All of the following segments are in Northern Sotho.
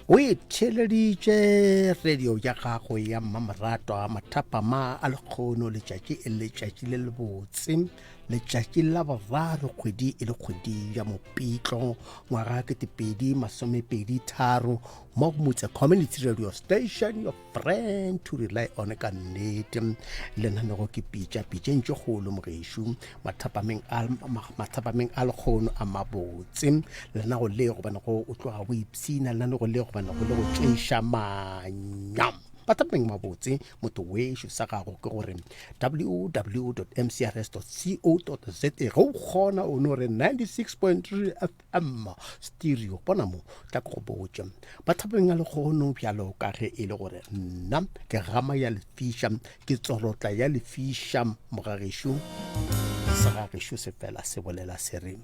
o itheleditše radio ya gago ya mmamarato a mathapama a lekgono letšatši le lebotse letšatši la boraro kgwedi e le kgwedi ya mopitlo ngwaga ke 2023 mo go motse community radio station your friend to rely on ka nnete lenanego ke pitšentše kgolo mogešo mathapameng a lekgono a mabotse lena go le go bana go o tloga go ipsina lena go le go bana go le go tšeiša manyam mathapameng mabotse motho wešo sa gago ke gore www.mcrs.co.za go kgona o no re 96.3 FM stereo bona mo tla go botša mathapameng a lekgono bjalo ka ge e le gore nna ke gama ya lefisha ke tsorotla ya lefisha mogagešo segagešo se fela se bolela se re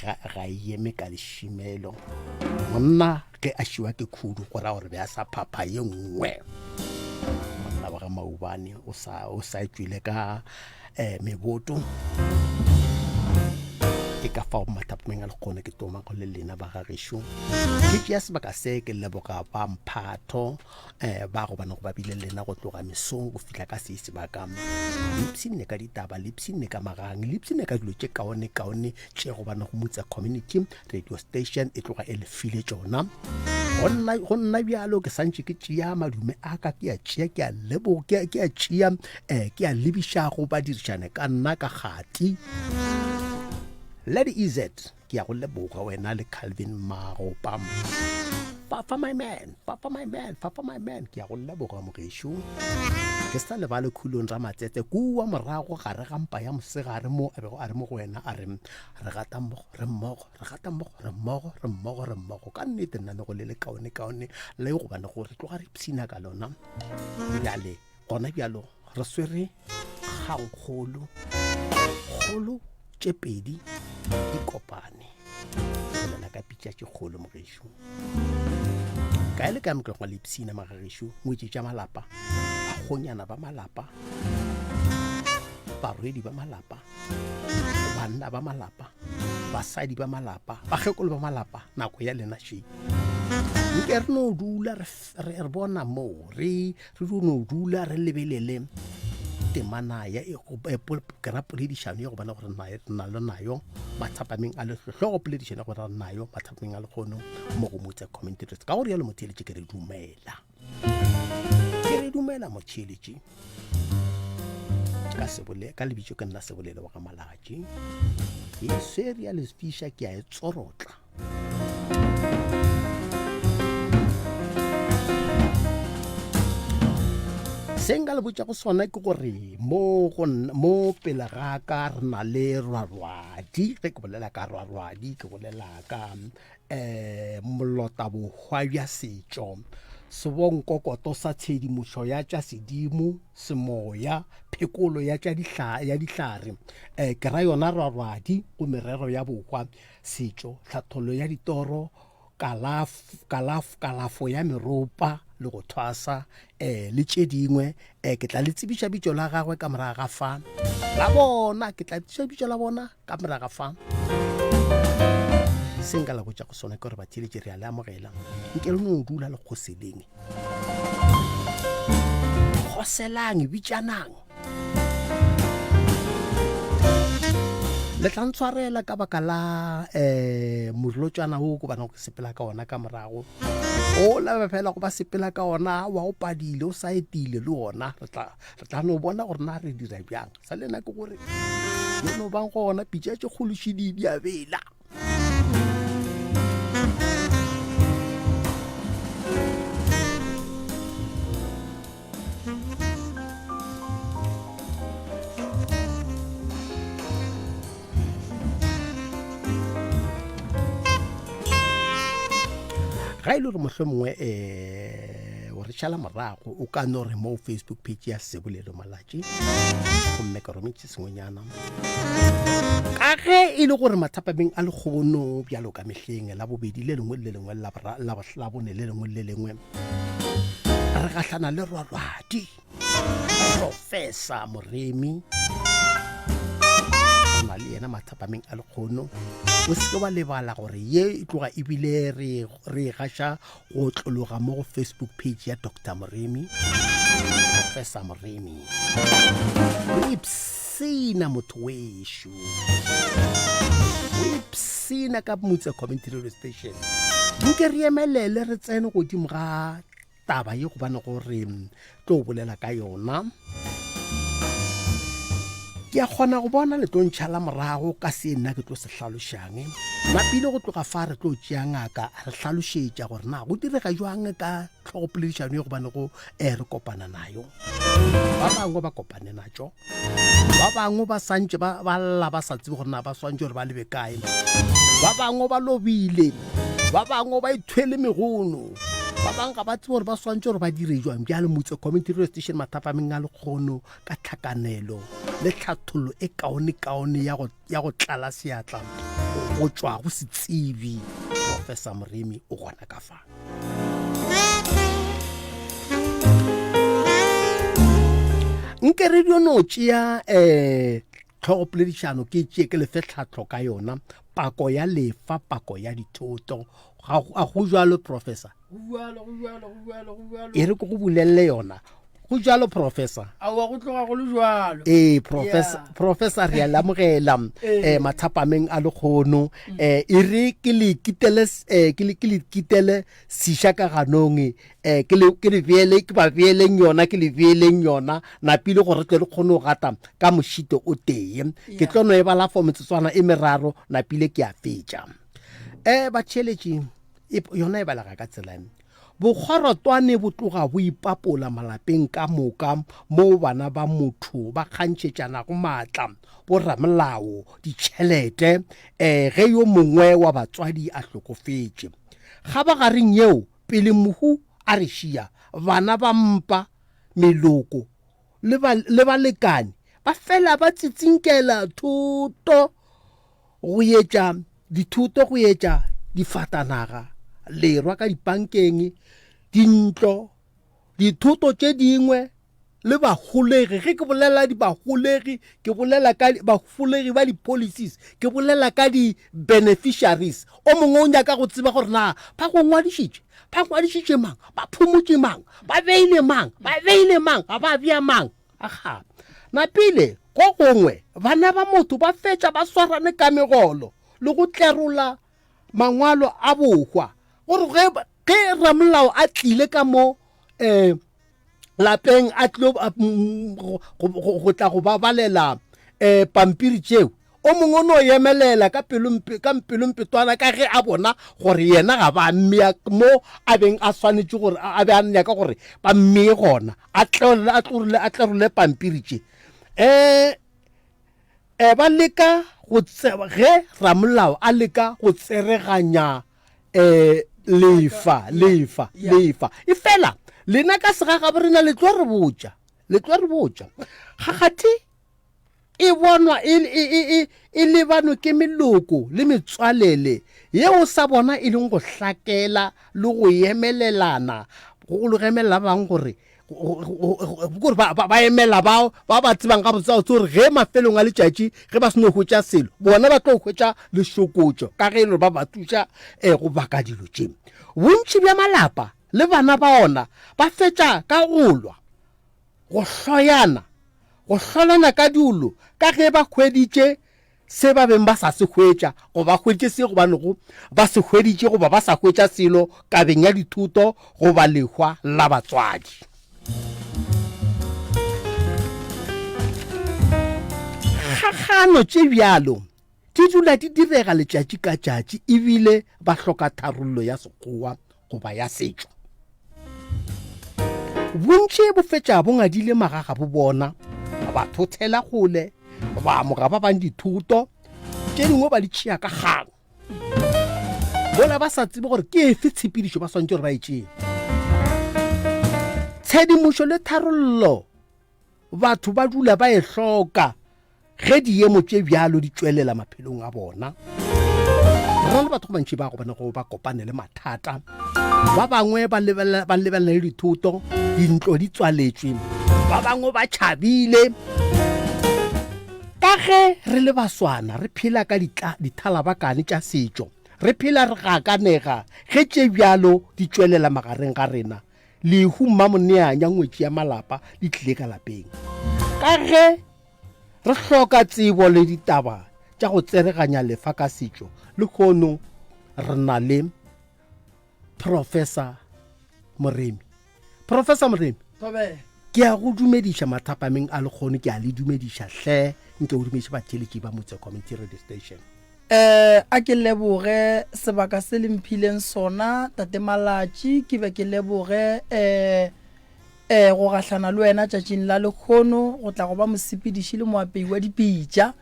ga eme ka lešimelo monna ke a šiwa ke khudu go ra gore be a sa phapha ye nngwe monna ba ga maubane o sa tswile ka meboto ke ka fao mathapameng a lekgone ke toma go le lena ba gagešo ke tšea sebaka se ke leboga ba mphatho ba go bana go ba bile lena go tloga mesong go fihla ka se sebaka lipsine ka ditaba lipsine ka magang lipsine ka dilo tše kaone tše go bana go motsa community radio station e tloga e lefile tšona go nna bjalo ke santše ke tšea madume a ka ke a tšea ke a leboga ke a tšea ke a lebišago ba dirišane ka nna ka gati Lady EZ ke ya go leboga wena le Calvin Magopa Papa my man ke ya go leboga mogešo ke sa le ba le khulong ra matsetse kua morago gare ga mpa ya mosegare mo a bego a re mo go wena a re gata mmogo ka nnete nna le go le kaone le go bana gore tloga re psina ka lona bjale gona bjalo re swere kgangkgolo tše pedi di kopane lela ka pitša tše kgolo mogešo ka ele ka moklegwa lepsina magagešo ngwetše tša malapa bagonyana ba malapa barwedi ba malapa banna ba malapa basadi ba malapa bagekolo ba malapa nako ya lena še nke re no dula re bona mo re no dula re lebelele temana ya kera poledišano ya go bana gore na le nayo mathapameng a lehlogo poledišano ya gore nayo mathapameng a lekgono mo go motse community ka gore ya le motheletše ke re dumela motheletše ka lebitšo ke nna se bolele wa ga malatši e swere ya lesfiša ke a e tsorotla se nka le botša go sona ke gore mo pele ga ka re na le rwarwadi ge ke bolela ka rwarwadi ke bolela ka molotabohwa bja setšo sebonkokoto sa tshedimošo ya tša sedimo semoya phekolo ya dihlare ke ra yona rwarwadi go merero ya bohwa setšo tlhatholo ya ditoro kalafo ya meropa le go thwasa le tše dingwe ke tla le tsebiša bitšo la gagwe ka moraga ga fa la bona ke tla tsebiša bitšo la bona ka moraga ga fa se nka la botša go sona ke gore batheletše re a le amogela nke le no dula le kgoseleng kgoselang bitšanang le tla ntshwarela ka baka la morolotšana o ko bana go sepela ka ona ka morago o la fela go ba sepela ka ona wa o padile o sa etile le ona re tla no bona gore na re dira bjang sa lena ke gore no bang gona pitša tše kgološidi a bela ga ile re mohlwe mongwe o re šala morago o ka no re mo Facebook page ya Sebolelo Malatši gomme ka rometše sengwenyana ka ge e le gore mathapameng a lekgono bjalo ka mehleng la bobedi le lengwe le lengwe la bone le lengwe le lengwe re gahlana le rwarwadi Professor Moremi na le yena Mathapameng a Lekgono o se wa lebala gore ye e tloga ebile re gasha go tlologa mo go Facebook page ya Dr. Moremi, Professor Moremi. Ipsina motho weshu, ipsina ka Motse Community Radio Station. Nke re emelele re tsene go dimga taba ye go bana gore tlo bolela ka yona. Ke a gona go bona le tlo ntšhala morago ka se nna ke tlo se hlalošang mapile go tloga fa re tlo tšea ngaka re hlalošetša gore na go direga jwang ka tlhogopoledišano ye go bane go re kopana nayo. Ba bangwe ba kopane natšo, ba bangwe ba santše ba lla ba sa tsebe gore na ba swantše gore ba lebe kae, ba bangwe ba lobile, ba bangwe ba ithwele megono, ba bangwe ga ba tsebe gore ba swantše gore ba dire jwang. Bjale Motse Community Radio Station Mathapameng a Lekgono ka tlhakanelo le tlhathollo e kaone ya go tlala seatla go tšwa go setsebi Professor Moremi o gona ka fa. Nke re dio no tšea tlhogopoledišano ke tšee ke lefe tlhatlho ka yona, pako ya lefa, pako ya dithoto a go jalo Professor e re ko go bulelle yona go jalo Professor awa go tloga go le jalo Professor re la mogela Mathapameng a Lekgono e re ke le kitele sisha ka ganong ke le viele ke ba vieleng yona ke le vieleng yona na pile gore tle le kgone go gata ka moshito o tee ke tlono e bala for metsotswana e meraro na pile ke a fetša ba tšheletše yona e balaga ka tselane bogorotwane bo tloga bo ipapola malapeng ka moka mo bana ba motho ba kgantšhetšana go maatla bo ramolao ditšhelete ge yo mongwe wa batswadi a hlokofetše ga ba gareng yeo pele mohu a re šia bana ba mpa meloko le balekane ba fela ba tsitsinkela thuto go etša dithuto go etša difatanaga lerwa ka dipankeng dintlo dithuto tše dingwe le bagolegi ge ke bolela di bagolegi ke bolela ka bagolegi ba di policies ke bolela ka di beneficiaries o mongwe o nyaka go tseba gore na ba go ngwadišitše mang ba phumotše mang ba beile mang ga ba bea mang aga na pile go gongwe bana ba motho ba fetša ba swarane ka megolo le go tlerola mangwalo a bogwa gore ge ramolao a tlile ka mo lapeng a tlo go tla go ba balela pampiri tšeo o mongwe no yemelela ka pelompetwana ka ge a bona gore yena ga ba mmea mo a beng a swanetše gore a be a nyaka gore ba mmee gona a tlerole pampiri tše ba leka go ge ramolao a leka go tsereganya lefa e fela lena ka segaga borena le tlo re botša gagati e bonwa e lebanwe ke meloko le metswalele yeo sa bona e leng go hlakela le go emelelana go emelela bang gore ba emela bao ba tsebang ka botsao gore ge mafelong a letšatši ge ba seno hwetša selo bona ba tlo hwetša lešokotšo ka ge le ba thuša go baka dilo tše bontši bja malapa le bana ba ona ba fetša ka golwa go hlolana ka diolo ka ge ba hweditše se ba beng ba sa se hwetša go ba hweditše se go banego ba se hweditše go ba sa hwetša selo ka beng ya dithuto go ba lehwa la batswadi. Gagano tše bjalo di dula di direga letšatši ka tšatši ebile ba hloka tharollo ya sekgowa goba ya setšo. Bontši bo fetša bo ngadile magaga bo bona ba thothela gole ba moga ba bang dithuto tše dingwe ba di tšea ka gang bola ba sa tsebe gore ke efe tshepedišo ba swantše gore ba e tšee tshedimošo le tharollo batho ba dula ba e hloka ge diemo tše bjalo di tšwelela maphelong a bona. Re le batho bantši ba go bona go ba kopane le mathata ba bangwe ba lebelela le dithuto dintlo di tswaletšwe ba bangwe ba tšhabile ka ka ge re le baswana re phela ka dithalabakane tša setšo, re phela re gakanega ge tše bjalo di tšwelela magareng ga rena, lehu mmamoneanya ngwetši ya malapa di tlile ka lapeng. Ka ge re hloka tsebo le ditaba tša go tsereganya lefa ka setšo, le kgono re na le Professor Moremi. Professor Moremi, ke a go dumediša mathapameng a lekgono, ke a le dumediša hle, nke o dumediša batheletši ba Motse Community Radio Station. a ke leboge sebaka se le mphileng sona tate Malatši, ke be ke leboge go gahlana le wena tšatšing la lekgono go tla go ba mosepediši le moapei wa dipitša.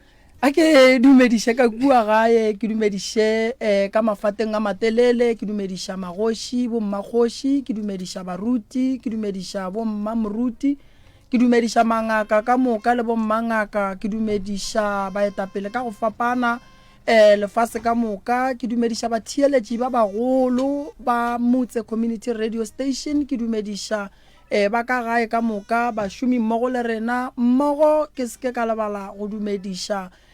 A ke dumediše ka kua gae, ke dumediše ka mafateng a matelele, ke dumediša magoši bommakgoši, ke dumediša baruti, ke dumediša bomma moruti, ke dumediša mangaka ka moka le bommangaka, ke dumediša baetapele ka go fapana lefase ka moka, ke dumediša batheeletši ba bagolo ba Motse Community Radio Station, ke dumediša ba ka gae ka moka bašomi mmogo le rena mmogo, ke seke ka lebala go dumediša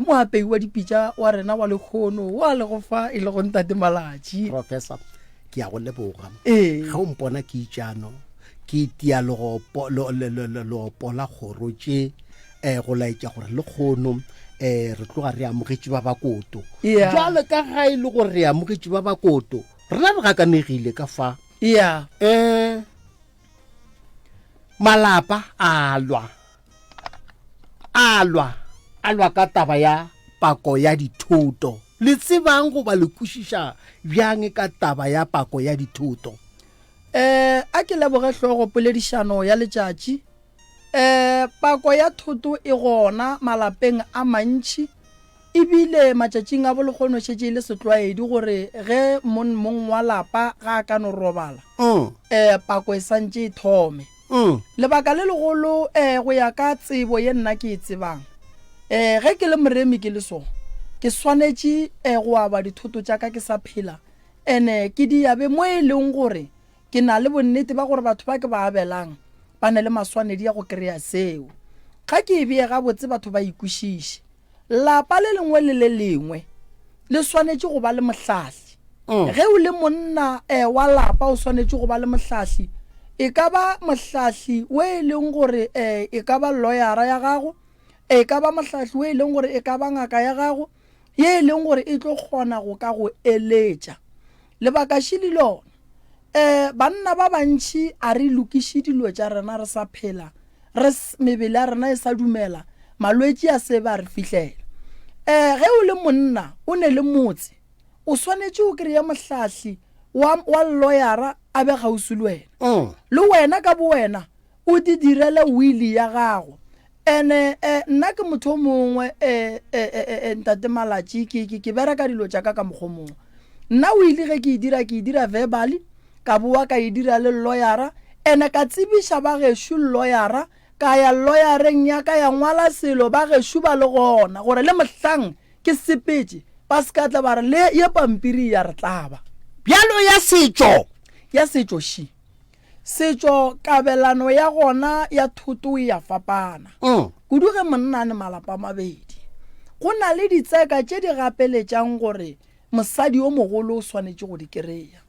moapei wa dipitša wa rena wa lekgono wa le go fa e le go ntate Malatši. Professor, ke a go leboga ga o mpona ke itšano ke tia legopo la kgoro tše go laetša gore lekgono re tloga re amogetše ba bakoto. Jwale ka ga e le gore re amogetše ba bakoto, rena re gakanegile ka fa malapa alwa ka taba ya pako ya dithoto. Le tsebang go ba le kwešiša bjang ka taba ya pako ya dithoto? A ke leboge hlogo poledišano ya letšatši. Pako ya thoto e gona malapeng a mantši, ebile matšatšing a bolekgono šetše le setlwaedi gore ge mong wa lapa ga a ka no robala pako e santše e thome. Lebaka le legolo go ya ka tsebo ye nna ke e tsebang, ge ke le moremi ke le so ke swanetše go aba dithoto tša ka ke sa phela, ene ke diabe mo e leng gore ke na le bonnete ba gore batho ba ke ba abelang ba ne le maswanedi ya go kry-a seo. Ga ke e bee gabotse batho ba ikwešiše, lapa le lengwe le le lengwe le swanetše go ba le mohlahli. Ge o le monna wa lapa o swanetše go ba le mohlahli, e ka ba mohlahli o e leng gore e ka ba lawyera ya gago, e ka ba mohlahli o e leng gore e ka ba ngaka ya gago, ye e leng gore e tlo kgona go ka go eletša. Lebaka šili lona banna ba bantši a re lokiše dilo tša rena re sa phela, mebele ya rena e sa dumela, malwetši a se ba re fihlela. Ge o le monna o ne le motse, o swanetše o kry-a mohlahli wa lawyera a be gausi le wena, le wena ka bo wena o di direle wili ya gago. Ene nna ke motho mongwe ntate Malatši ke bereka dilo tša ka mokgwa mongwe. Nna wili ge ke e dira verbally, ka boa ka e dira le lawyera, ene ka tsebiša ba gešo lawyera, ka ya lawyereng ya ka ya ngwala selo ba gešo ba le gona gore le mohlang ke sepetše ba se ka tla ba re le ye pampiri ya re tlaba bjalo ya setšo shi setšo kabelano ya gona ya thoto ya fapana. Kudu ge monna ne malapa mabedi, go na le ditseka tše di gapeletšang gore mosadi o mogolo o swanetše go di kry-a.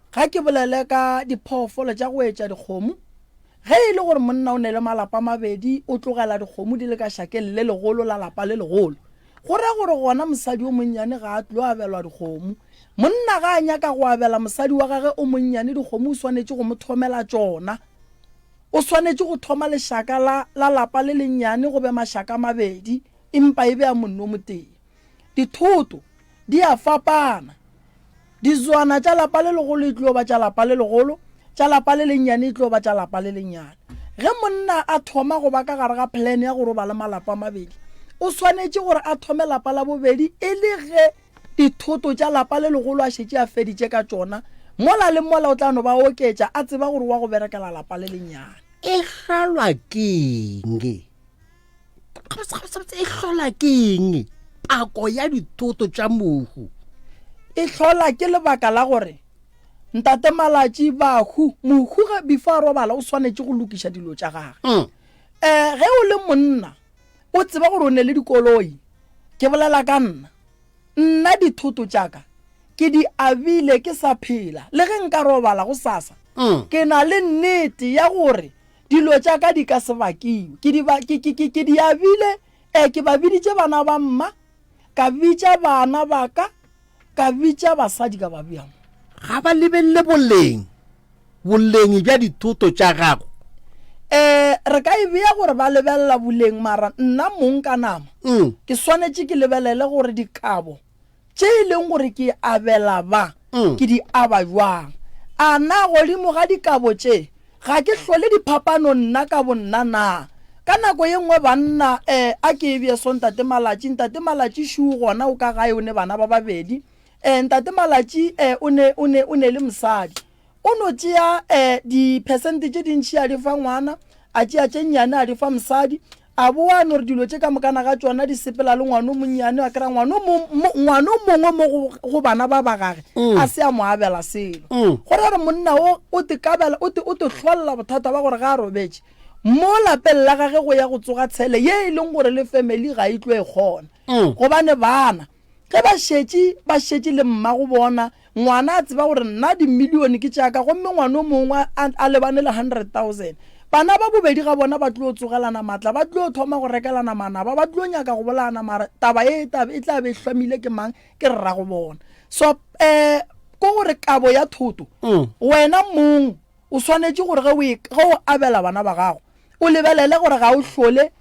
Ga ke bolele ka diphoofolo tša go etša dikgomo, ge e le gore monna o ne le malapa mabedi o tlogela dikgomo di le ka šakeng le legolo la lapa le legolo, go ra gore gona mosadi o monnyane ga a tlo abelwa dikgomo. Monna ga a nyaka go abela mosadi wa gage o monnyane dikgomo, o swanetše go mo thomela tšona, o swanetše go thoma lešaka la lapa le lennyane go be mašaka mabedi, empa e be a monno motee. Dithoto di a fapana, dizwana tša lapa le legolo e tlo ba tša lapa le legolo, tša lapa le lennyane e tlo ba tša lapa le lennyane. Ge monna a thoma go ba ka gare ga plan ya gore ba le malapa mabedi, o swanetše gore a thome lapa la bobedi e le ge dithoto tša lapa le legolo a šetše a feditše ka tšona, mola le mola o tla no ba oketša a tseba gore wa go berekela lapa le lennyane. E hlalwa keng? E hlola keng pako ya dithoto tša mohu? E hlola ke lebaka la gore ntate Malatši mohu ge before a robala o swanetše go lokiša dilo tša gage. Ge o le monna o tseba gore o ne le dikoloi ke bolela ka nna dithoto tjaka ke di abile ke sa phela le ge nka robala go sasa ke na le nnete ya gore dilo tjaka di ka se bakiwe ke di abile ke ba biditse bana ba mma ka bitša bana baka ka bitša basadi ka ba bjang ga ba lebelle boleng bja dithoto tša gago re ka e bea gore ba lebelela boleng mara nna mong ka nama ke swanetše ke lebelele gore dikabo tše e leng gore ke abela ba ke di aba jwang a na godimo ga dikabo tše ga ke hlole diphapano nna ka bonna na ka nako ye nngwe banna a ke e bea so ntate malatši šu gona o ka gae o ne bana ba babedi ntate malatši o ne le mosadi o no tšea di-percent tše dintšhi a di fa ngwana a tšea tše nnyane a di fa mosadi a boa no re dilo tše ka mokana ga tšona di sepela le ngwana o monnyane a kry-a ngwana o mongwe mo go bana ba bagage a se a mo abela selo gore gore monna o te hlolola bothata ba gore ga a robetše mo lapeng la gage go ya go tsoga tshele ye e leng gore le family ga e tlo e kgona gobane bana ge ba šetše le mma go bona ngwana a tseba gore nna dimilione ke tšaka gomme ngwana o mongwe a lebane le 100,000 bana ba bobedi ga bona ba tlo tsogelana matla ba tlo thoma go rekelana manaba ba tlo nyaka go bolana mara taba e tla be hlomile ke mang ke rra go bona so ko gore kabo ya thoto wena mong o swanetše gore ge o abela bana ba gago o lebelele gore ga o hlole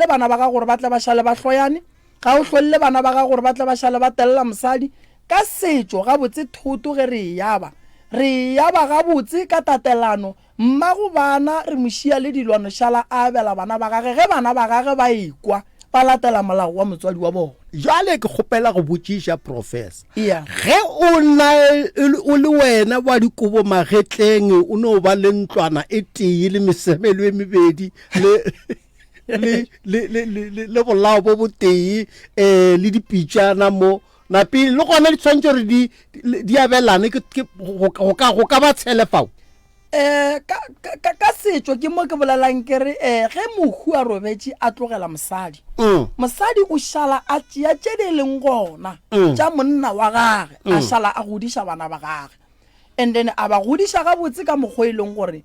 bana ba gago gore ba tla ba šale ba hloyane ga o hlolele bana ba gago gore ba tla ba šale ba telela mosadi ka setšo gabotse thoto ge re yaba gabotse ka tatelano mmago bana re mošia le dilwano šala a abela bana ba gage ge bana ba gage ba ekwa ba latela molao wa motswadi wa bona jale ke kgopela go botšiša professor yeah. ge o le wena wa dikobo magetleng o ne o ba le ntlwana e tee le mesemelo e mebedi le bolao bo botee le dipitšana mo napi le gona di tshwantse gore di abelane go ka ba tshele fao ka setšo ke mo ke bolelang kere ge mohu a robetše a tlogela mosadi o šala a tšea tše di leng gona tša monna wa gage a šala a godiša bana ba gage and then a ba godiša gabotse ka mokgwa e leng gore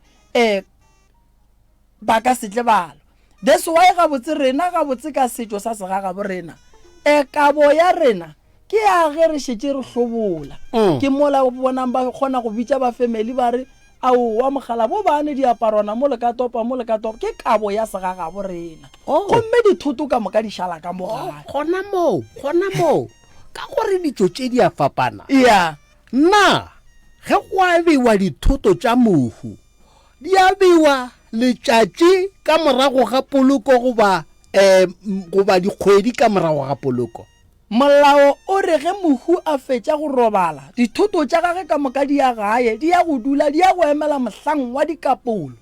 ba ka setle bala that's why gabotse rena gabotse ka setšo sa segaga bo rena kabo ya rena ke ya ge re šetše re hlobola ke mola bonang ba kgona go bitša ba family ba re ao wa mogala bo bane diaparwana mo le ka topa ke kabo ya segaga bo rena gomme dithoto ka moka di šala ka mogala gona mo ka gore ditso tše di a fapana yeah. nna ge go abewa dithoto tša mohu di abewa letšatši ka morago ga poloko goba dikgwedi ka morago ga poloko molao o re ge mohu a fetša go robala dithoto tša gage ka moka di ya gae di ya go dula di ya go emela mohlang wa dikapolo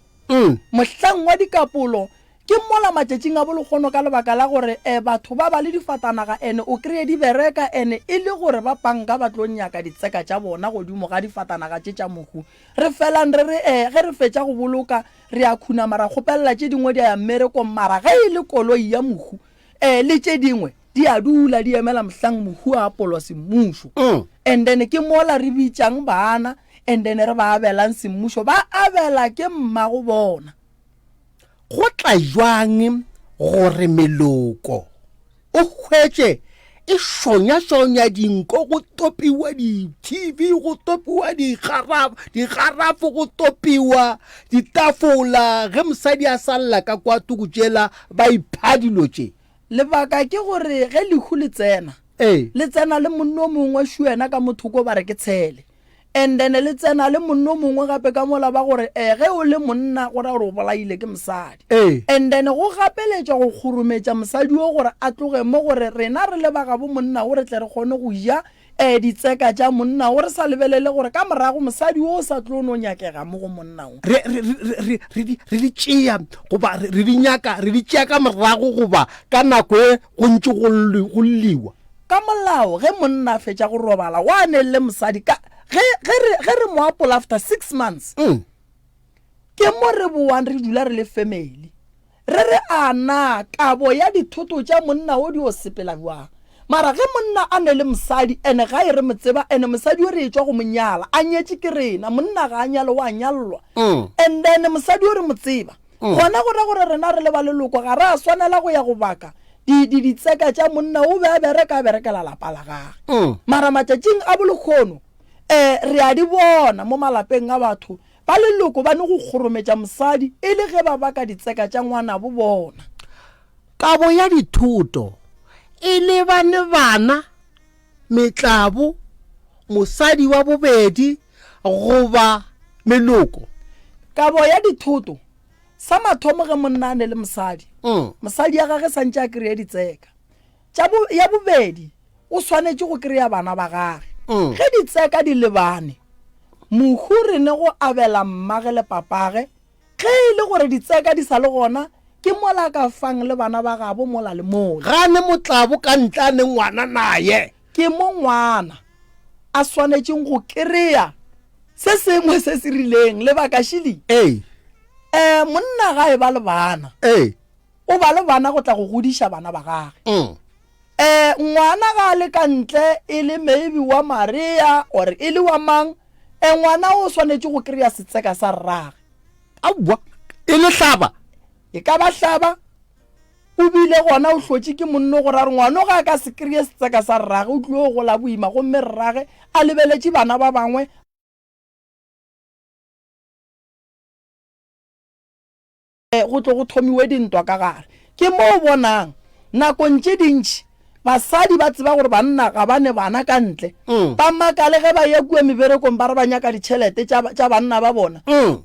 mohlang wa dikapolo ke mola matšatšing a bolekgono ka lebaka la gore batho ba le difatanaga ene o kreye di bereka ene e le gore ba panka ba tlo nyaka ditseka tša bona godimo ga difatanaga tše tša mohu re felang ge re fetša go boloka re a khuna mara kgopelela tše dingwe di ya mmerekong mara ge e le koloi ya mohu le tše dingwe di a dula di emela mohlang mohu a apolwa semmušo and then ke mola re bitšang bana and then re ba abelang semmušo ba abela ke mmago bona go tla jwang gore meloko o hwetše e šonya dinko go topiwa di-tv go topiwa digarafo go topiwa ditafola ge mosadi a salela ka kwa tukutšela ba ipha dilo tše lebaka ke gore ge lehu le tsena le monno o mongwe šuena ka mothoko ba re ke tshele and then le tsena le monno o mongwe gape ka mola ba gore ge o le monna gore o bolaile ke mosadi and then go gapeletša go khurumetša mosadi o gore a tloge mo gore rena re le baga bo monna o re tle re kgone go ja ditseka tša monna o re sa lebelele gore ka morago mosadi o sa tlo no nyakega mo go monna o re di tšea goba re di nyaka re di tšea ka morago goba ka nako e go ntše go lliwa ka molao ge monna a fetša go robala wa nelele mosadi ge re mo apola after 6 months ke mo re boang re dula re le family re re ana kabo ya dithoto tša monna o di o sepela bjang mara ge monna a ne le mosadi ene ga e re motseba ene mosadi o re e tswa go monyala a nyetse ke rena monna ga a nyalo wa nyallwa and then mosadi o re motseba gona gore rena re le ba leloko ga re a swanela go ya go baka ditseka tša monna o be a berekela lapa la gage mara matšatšing a bolekgono re a di bona mo malapeng a batho ba leloko ba ne go kgorometša mosadi e le ge ba baka ditseka tša ngwana bo bona kabo ya dithuto e le bana metlabo mosadi wa bobedi goba meloko kabo ya dithoto sa mathomo ge monna ne le mosadi mosadi ya gage santse a kry-a ditseka ya bobedi o swanetse go kry-a bana ba gage ge ditseka di lebane mohu re ne go abela mmage le papage ge e le gore ditseka di sa le gona ke mola ka fang le bana ba gabo mola le mola gane motlabo ka ntlane ngwana naye ke mo ngwana a swanetseng go kry-a se sengwe se se rileng le bakašhili monna ga e ba le bana o ba le bana go tla go godiša bana ba gage ngwana ga le ka ntle e le maybe wa Maria or e le wa mang ngwana o swanetse go kry-a setseka sa rrage aowa e le hlaba e ka ba hlaba o bile gona o hlotse ke monno go ra re ngwana ga ka se kry-a setseka sa rrage o tlile go la boima gomme rrage a lebeletše bana ba bangwe go tlo go thomiwe dintwa ka gare ke mo o bonang nakong tše dintši basadi ba tseba gore banna ga bane bana ka ntle ba makale ge ba ya kua meberekong ba re ba nyaka ditšhelete tša banna ba bona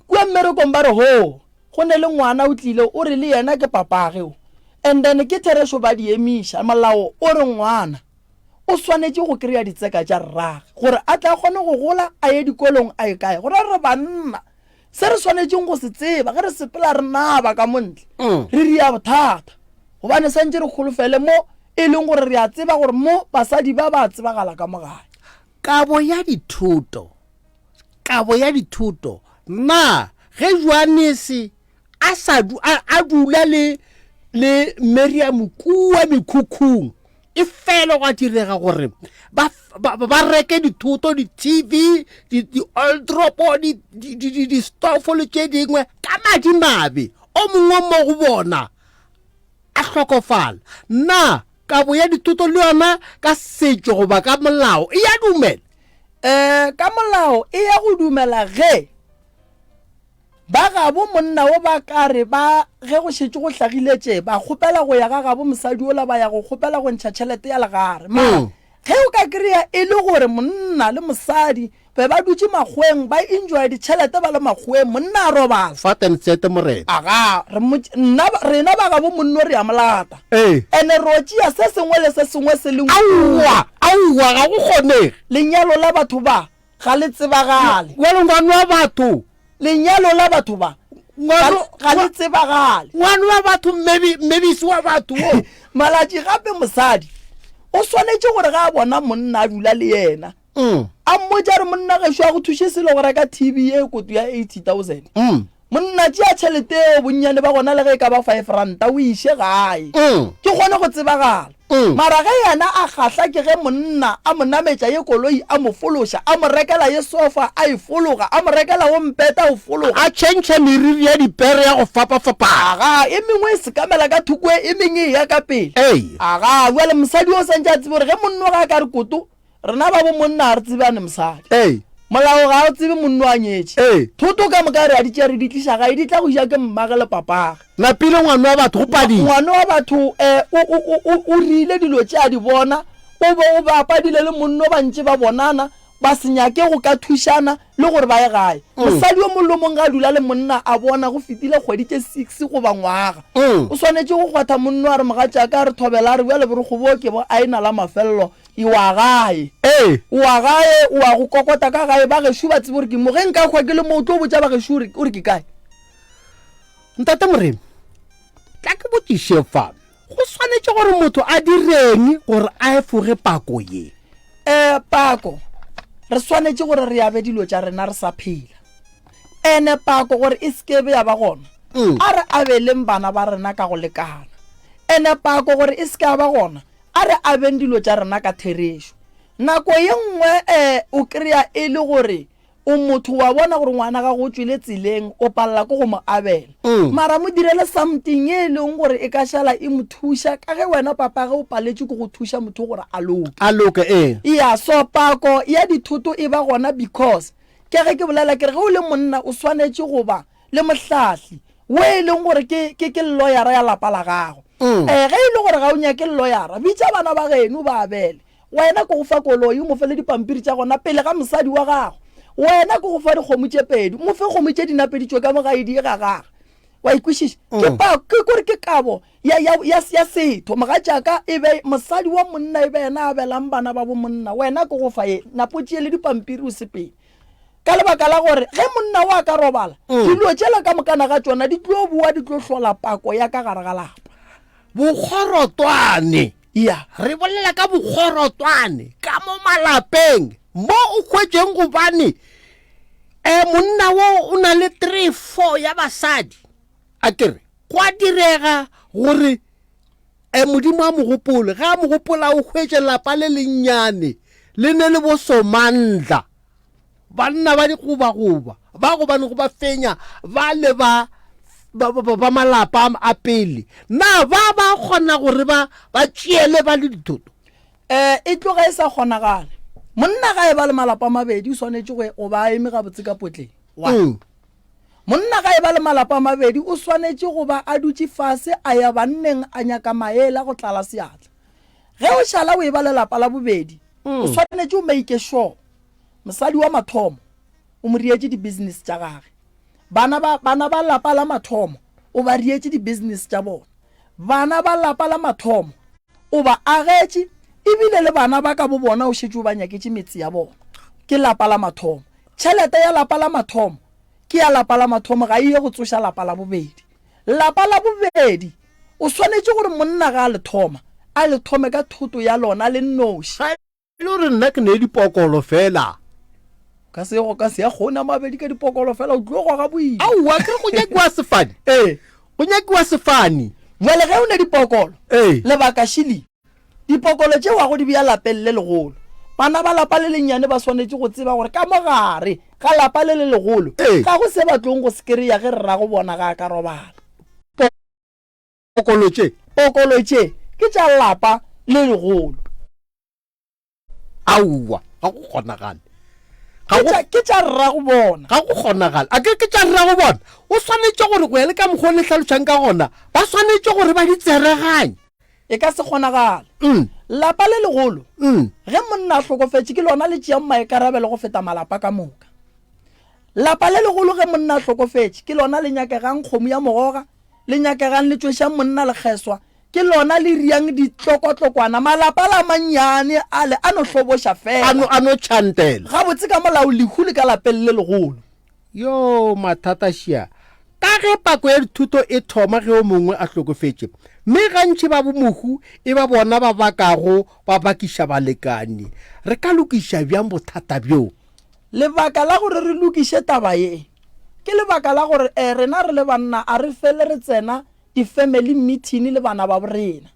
kua mmerekong ba re ho go ne le ngwana o tlile o re le yena ke papageo and then ke thereso ba di emiša molao o re ngwana o swanetse go kry-a ditseka tša rrage gore a tla kgone go gola a ye dikolong a e kae gore re banna se re swanetseng go se tseba ge re sepela re naba ka montle re ria bothata gobane santse re kgolofele mo e leng gore re a tseba gore mo basadi ba ba tsebagala ka mogae kabo ya dithuto na ge Johannes a dula le Miriam kua mekhukhung e fela go a direga gore ba reke dithuto di-TV di-oldropo di-stofo le tše dingwe ka madi mabe o mongwe mo go bona a hlokofala na kabo ya dithuto le yona ka setšo goba ka molao e ya dumela ka molao e ya go dumela ge ba gabo monna o ba kare ba ge go šetse go hlagiletše ba kgopela go ya ga gabo mosadi ola ba ya go kgopela go ntšha tšhelete ya legare mara ge o ka kry-a e le gore monna le mosadi be ba dutse makgweng ba enjoya ditšhelete ba le makgweng monna a robala fatensete morena aga rena ba gabo monno re ya molata ene rotšea se sengwe le se sengwe se leng aowa ga go kgonege lenyalo la batho ba ga le tsebagale ngwana wa batho lenyalo la batho ba ga le tsebagale ngwana wa batho mmebisi wa batho malatši gape mosadi o swanetse gore ga a bona monna a dula le yena a mmotša re monna gešo a go thuše selo go reka TV e koto ya 80,000 monna tšea tšhelete eo bonnyane ba gona le ge e ka ba 5 ranta o iše gae ke kgone go tsebagala mara ge yena a kgahla ke ge monna a mo nametša ye koloi a mo fološa a mo rekela ye sofa a e fologa a mo rekela go mpeta o fologa a tšhentšha meriri ya dipere ya go fapafapana aga e mengwe e sekamela ka thukwe e mengwe e ya ka pele aga bjale mosadi o santse a tsebe gore ge monno ga a ka re koto rena ba bo monna a re tsebane mosadi molao ga o tsebe monno a nyetše thoto ka moka re a ditšere di tliša gae di tla go ja ke mmage le papage napile ngwana wa batho go padile ngwana wa batho o rile dilo tše a di bona o be o bapadile le monno ba ntše ba bonana ba senyake go ka thušana le gore ba ye gae mosadi o molomong ga a dula le monna a bona go fetile kgwedi tše 6 goba ngwaga o swanetse go kgwatha monno a re mogatšaka a re thobela a re bjale bore go boke bo a ena la mafelelo wa gae o a go kokota ka gae ba gešo ba tsebe gore ke mo ge nka kgwa ke le mo o tlo botša ba gešo o re ke kae ntate moremi tla ke botšiše fa go swanetse gore motho a direng gore a efoge pako ye pako re swanetse gore re abe dilo tša rena re sa phela ene pako gore e sekebe ya ba gona a re abeleng bana ba rena ka go lekana ene pako gore e se ka ba gona a re abeng dilo tša rena ka theresho nako ye nngwe o kry-a e le gore o motho wa bona gore ngwana ga go tswile tseleng o palela ko go mo abela mara mo direle something e leng gore e ka šala e mo thuša ka ge wena papa ge o paletse ko go thuša motho gore a loke ya so pako ya dithoto e ba gona because ke ge ke bolela ke re ge o le monna o swanetše go ba le mohlahli we e leng gore ke lawyer ya lapa la gago ge e le gore ga o nyake lawyer bitša bana ba geno ba abele wena ko go fa koloi mo fele dipampiri tša gona pele ga mosadi wa gago wena ko go fa dikgomo tše pedi mo fe kgomo tše dinapeditšwe ka mogaedi ga gage wa ikwešiša ke kore ke kabo ya setho moga jaaka e be mosadi wa monna e be ena abelang bana ba bo monna wena ko go fa ye napo tšee le dipampiri o sepedi ka lebaka la gore ge monna wa ka robala dilo tšela ka mokana ga tšona di tlo bua di tlo hlola pako ya ka gare ga lapa bokgorotwane ya re bolela ka bokgorotwane ka mo malapeng mo o hwetšeng gobane monna wo o na le 3-4 ya basadi a kere kwa direga gore modimo a mogopolo ga mogopola o hwetše lapa le lennyane le ne le bosomandla banna ba dikobagoba ba gobane go ba fenya ba le ba malapa a pele na ba kgona gore ba tšeele ba le dithoto e tloga e sa kgonagale monna ga e ba le malapa mabedi o swanetše go ba eme gabotse ka potleng monna ga e ba le malapa mabedi o swanetše go ba a dutše fase a ya banneng a nyaka maele go tlala seatla ge o šala o e ba lelapa la bobedi o swanetše o make sure mosadi wa mathomo o mo rietše di-business tša gage bana ba lapa la mathomo o ba rietše di-business tša bona bana ba lapa la mathomo o ba agetše ebile le bana ba ka bo bona o šetše o ba nyaketše metsi ya bona ke lapa la mathomo tšhelete ya lapa la mathomo ke ya lapa la mathomo ga iye go tsoša lapa la bobedi o swanetše gore monna ga a le thome ka thoto ya lona le nnoši le gore nna ke ne dipokolo fela ka se ya kgona mabedi ka dipokolo fela o tlo go ga boima aowa ke go nyakiwa sefane go nyakiwa sefane jale ge o ne dipokolo lebaka šili dipokolo tše wa go di bea lapeng le legolo bana ba lapa le lennyane ba swanetše go tseba gore ka mogare ga lapa le legolo ga go se batlong go sekereya ge rra go bona ga ka robala pokolo tše ke tša lapa le legolo aowa ga go kgonagale ke tša rra go bona ga go kgonagale a ke tša rra go bona o swanetše gore go ya le ka mokgwa o le tlhalotšang ka gona ba swanetše gore ba di tsereganye e ka se kgonagale lapa le legolo ge monna a hlokofetše ke lona le tšeang maikarabelo go feta malapa ka moka lapa le legolo ge monna a hlokofetše ke lona le nyakegang kgomo ya mogoga le nyakegang le tšošang monna le kgeswa ke lona le riang ditlokotlokwana malapa la mannyane ale a no hloboša fela a no tšhantela gabotse ka molao lehu le ka lapeng le legolo yo mathata šia ka ge pako ya dithuto e thoma ge o mongwe a hlokofetše mme gantši ba bomohu e ba bona ba bakago ba bakiša balekane re ka lokiša bjang bothata bjo lebaka la gore re lokiše taba ye ke lebaka la gore rena re le banna a re fele re tsena di-family meeting le bana ba borena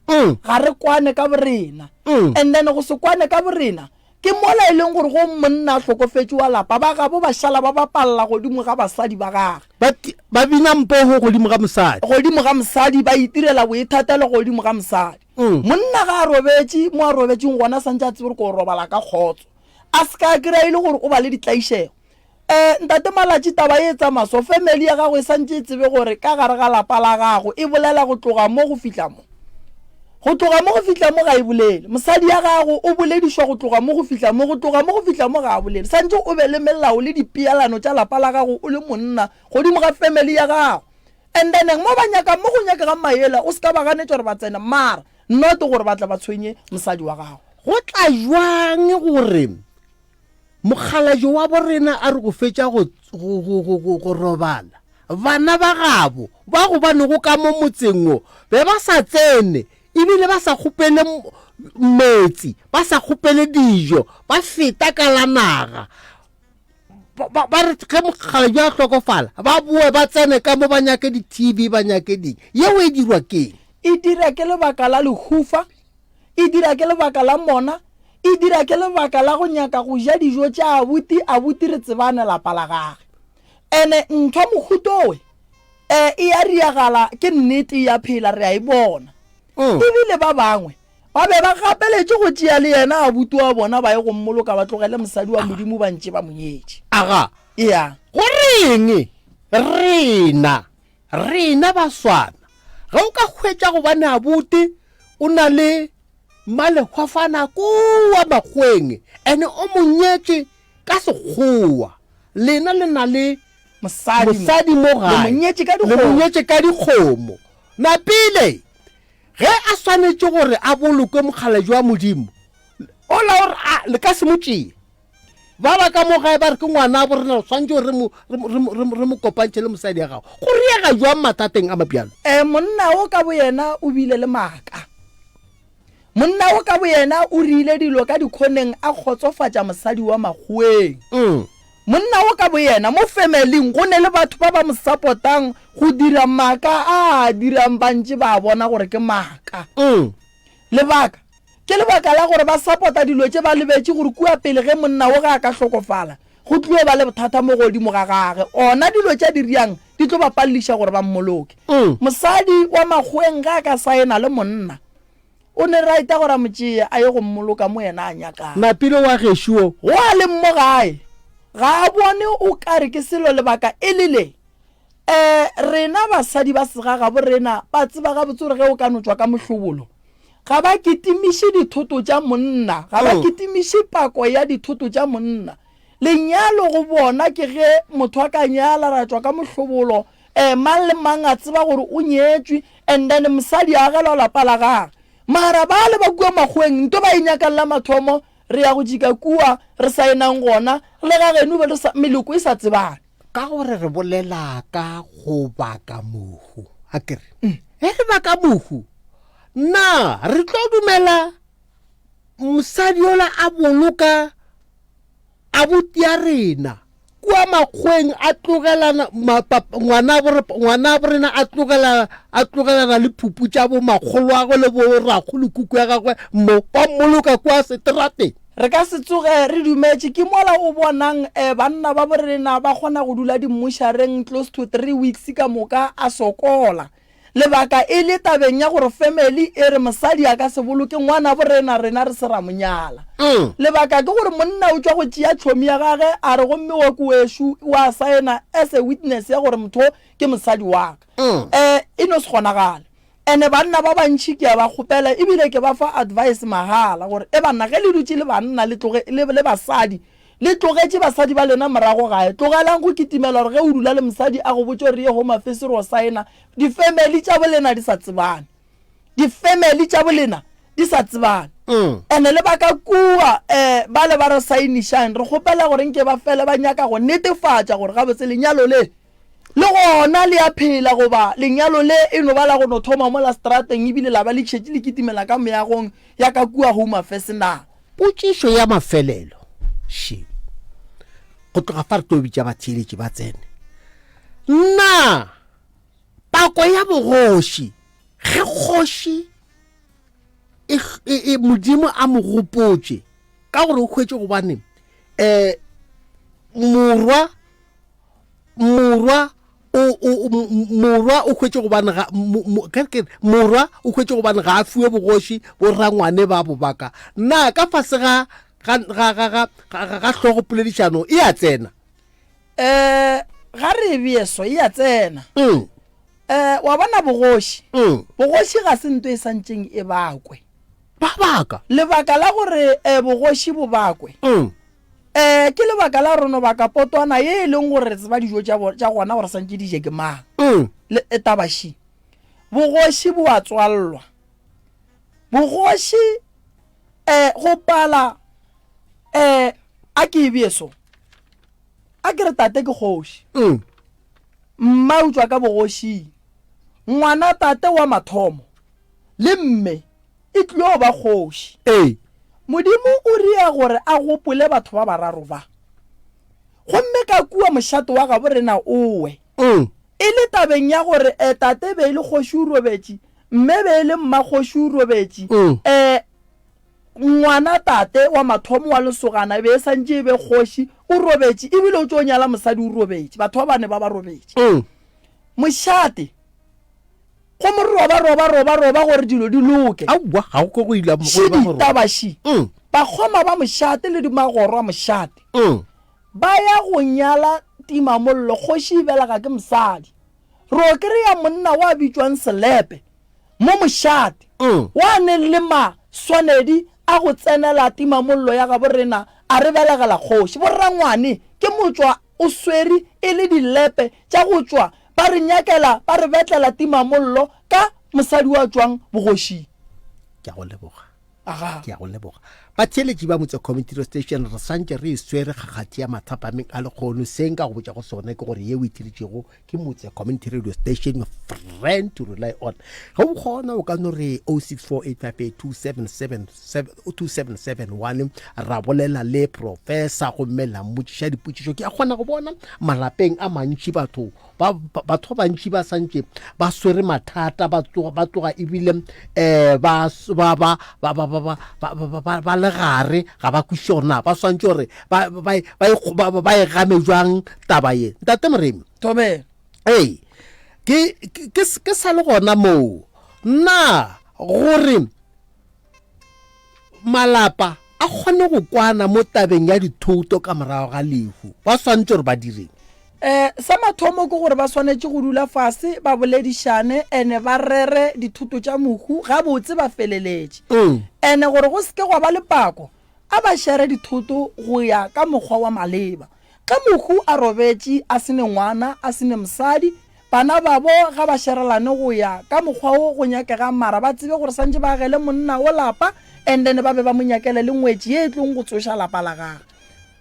ga re kwane ka borena and then go se kwane ka borena ke mola e leng gore go monna a hlokofetše wa lapa ba gabo ba šala ba bapalla godimo ga basadi ba gage ba bina mpogo godimo ga mosadi ba itirela boithatelo godimo ga mosadi monna ga a robetše mo a robetšeng gona santse a tsebe gore ko robala ka kgotso a se ka kry-a e le gore o ba le ditlaišego ntate malatši taba e tsa maso family ya gago e santse e tsebe gore ka gare ga lapa la gago e bolela go tloga mo go fihla mo ga e bolele mosadi ya gago o boledišwa go tloga mo go fihla mo ga a bolele santse o be le melao le dipealano tša lapa la gago o le monna godimo ga family ya gago and then mo go nyakegang maela o se ka ba ganetše gore ba tsena mara not gore ba tla ba tshwenye mosadi wa gago go tla jwang gore mokgalajo wa borena a re go fetša go robala bana ba gabo ba go banego ka mo motseng o be ba sa tsene ebile ba sa kgopele metsi ba sa kgopele dijo ba feta ka la naga ba re ge mogala jwa tlhokofala ba boe ba tsene ka mo ba nyake di-tv ba nyake ding yeo e dirwa keng e dira ke lebaka la lehufa e dira ke lebaka la mona e dira ke lebaka la go nyaka go ja dijo tša abuti re tsebane lapa la gage ene ntho mohutowe e ya riagala ke nnete ya phela re a e bona ebile ba bangwe ba be ba gapeletše go tšea le yena abuti wa bona ba ye go mmoloka ba tlogele mosadi wa modimo ba ntše ba monyetše aga ya go reng rena baswana ga o ka hwetša go bane abuti o na le malehwafana kua makgweng ene o monyetše ka sekgowa lena le na le mosadi mo gae le monyetše ka dikgomo na pele ge a swanetše gore a boloke mogala jwa modimo o la gore le ka se mo tšee ba ba ka mo gae ba re ke ngwana a borena swantse re mo kopantše le mosadi ya gago go riega jwang mathateng a mabjalo monna o ka bo yena o bile le maaka monna o ka bo yena o rile dilo ka dikhoneng a kgotsofatša mosadi wa makgweng monna o ka bo yena mo familing go ne le batho ba ba mo support-ang go dira maaka a dirang bantše ba bona gore ke maaka lebaka ke lebaka la gore ba support-a dilo tše ba lebetše gore kua pele ge monna o ga a ka hlokofala go tlile ba le bothata mo godimo ga gage ona dilo tša di riang di tlo ba palliša gore ba mmoloke mosadi wa makgweng ga a ka saena le monna o ne raita gore a motšea a ye go mmoloka mo yena a nyakang napile wa gešuo go a le mmo gae ga a bone o kare ke selo lebaka e lele rena basadi ba segaga bo rena ba tseba ga botse gore ge o ka notswa ka mohlobolo ga ba kitimiše dithoto tša monna ga ba kitimiše pako ya dithoto tša monna lenyalo go bona ke ge motho a ka nyala ra tswa ka mohlobolo mang le mang a tseba gore o nyetswe and then mosadi a gela lapa la gage mara ba le ba kua makgweng nto ba inyakalla mathomo re ya go jika kua re saenang gona le ga geno be meloko e sa tsebane ka gore re bolela ka go baka mohu a kere re baka mohu na re tlo dumela mosadi yola a boloka abuti ya rena kua makgweng a tlogelana ngwana borena a tlogelana le phupu tša bo makgolo a go le bo rago le kuku ya gagwe mo ba mmoloka kua seterateng re ka se tsoge re dumetše ke mola o bonang banna ba borena ba kgona go dula dimmošareng close to 3 weeks ka moka a sokola lebaka e le tabeng ya gore family e re mosadi a ka se boloke ngwana borena rena re se ra monyala lebaka ke gore monna o tswa go tšea tšhomi ya gage a re gomme wa kueshu wa saena as a witness ya gore motho ke mosadi wa ka e no se kgonagale ene banna ba bantši ke a ba kgopela ebile ke ba fa advice mahala gore e banna ge le dutše le banna le basadi le tlogetše basadi ba lena morago gae tlogelang go kitimela gore ge o dula le mosadi a go botse re ye home affairs ro saena di-family tša bolena di sa tsebane di-family tša bolena di sa tsebane ene le baka kua ba le ba re sainišang re kgopela gore nke ba fele ba nyaka go netefatša gore ga botse lenyalo le gona le ya phela goba lenyalo le e no bala go no thoma mo la strateng ebile la ba le tšhetše le kitimela ka meagong ya ka kua home affairs na potšišo ya mafelelo she go tloga fa re tobitša batheeletši ba tsene nna pako ya bogoši ge kgoši modimo a mo gopotše ka gore o hwetše gobane morwa o hwetše gobane morwa o hwetše gobane ga a fiwe bogoši borangwane ba bobaka nna ka fase ga hlogo poledišano e a tsena ga re bieso e a tsena wa bona bogoši ga se nto e santšeng e bakwe ba baka lebaka la gore bogoši bo bakwe ke lebaka la rono baka potwana ye e leng gore re tseba dijo tša gona gore santše dije ke mang le etabaši bogoši bo a tswallwa bogoši go pala a ke e bieso a ke re tate ke kgoši mma o tswa ka bogošing ngwana tate wa mathomo le mme e tlilo ba kgoši modimo o ria gore a gopole batho ba bararo ba gomme ka kua mošate wa gabo rena owe e le tabeng ya gore tate be le kgoši o robetše mme be le mma kgoši o robetše ngwana tate wa mathomo wa lesogana be santše be kgoši o robetše ebile o tšo nyala mosadi o robetše batho ba bane ba robetše mošate go mo roba gore dilo di loke tabaši bakgoma ba mošate le dimagoro a mošate ba ya go nyala timamollo kgoši belega ke mosadi ro kry-a monna wa bitswang selepe mo mošate wa neng le maswanedi a go tsenela timamollo ya ga borena a re belegela kgoši borrangwane ke motswa o swere e le dilepe tša go tswa ba re nyakela ba re betlela timamollo ka mosadi wa tswang bogošing ke a go leboga batheletši ba motse community station re santše re swere kgakgathi ya mathapameng a lekgono seng ka go botša go sone ke gore ye o itiritšego ke motse community radio station your friend to rely on ga o kgona o ka no re 0648582771 ra bolela le professor go mmela mmotšiša dipotšišo ke a kgona go bona malapeng a mantši batho bantši ba santše ba swere mathata ba tloga ebile ba gare ga ba kwišona ba swantse gore ba e game jwang taba ye ntate Moremi tobe ke sa le gona moo nna gore malapa a kgone go kwana mo tabeng ya dithoto ka morago ga lehu ba swantse gore ba direng sa mathomo ke gore ba swanetše go dula fase ba boledišane ene ba rere dithuto tša mohu ga botse ba feleletše ene gore go seke gwa ba le pako a ba šere dithuto go ya ka mokgwa wa maleba ka mohu a robetše a sene ngwana a sene mosadi bana babo ga ba šerelane go ya ka mokgwa wo go nyakega mara ba tsebe gore santše ba gele monna o lapa and then ba be ba mo nyakele le ngwetši ye tlong go tsoša lapa la gage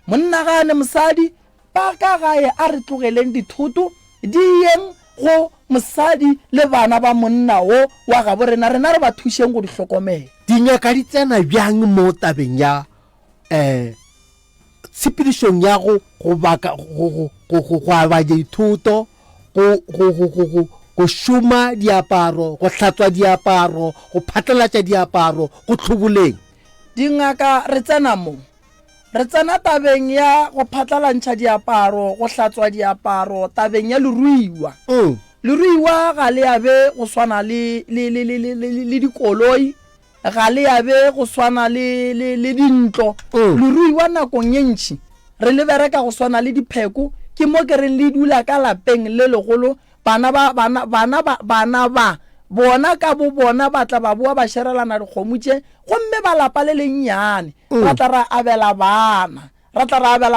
monna gane mosadi ba ka gae a re tlogeleng dithoto di yeng go mosadi le bana ba monna wo wa gabo rena re ba thušeng go di hlokomela dinyaka di tsena bjang mo tabeng ya tshepedišong ya go abaja dithoto go šoma diaparo go hlatswa diaparo go phatlalatša diaparo go tlhoboleng dingaka re tsena mo re tsena tabeng ya go phatlalantšha diaparo go hlatswa diaparo tabeng ya leruiwa leruiwa ga le yabe go swana le dikoloi ga le yabe go swana le dintlo leruiwa nakong ye ntši re le bereka go swana le dipheko ke mo ke reng le dula ka lapeng le legolo bana bona ka bo bona ba tla ba boa ba šerelana dikgomo tše gomme ba lapa le lennyane ra tla ra abela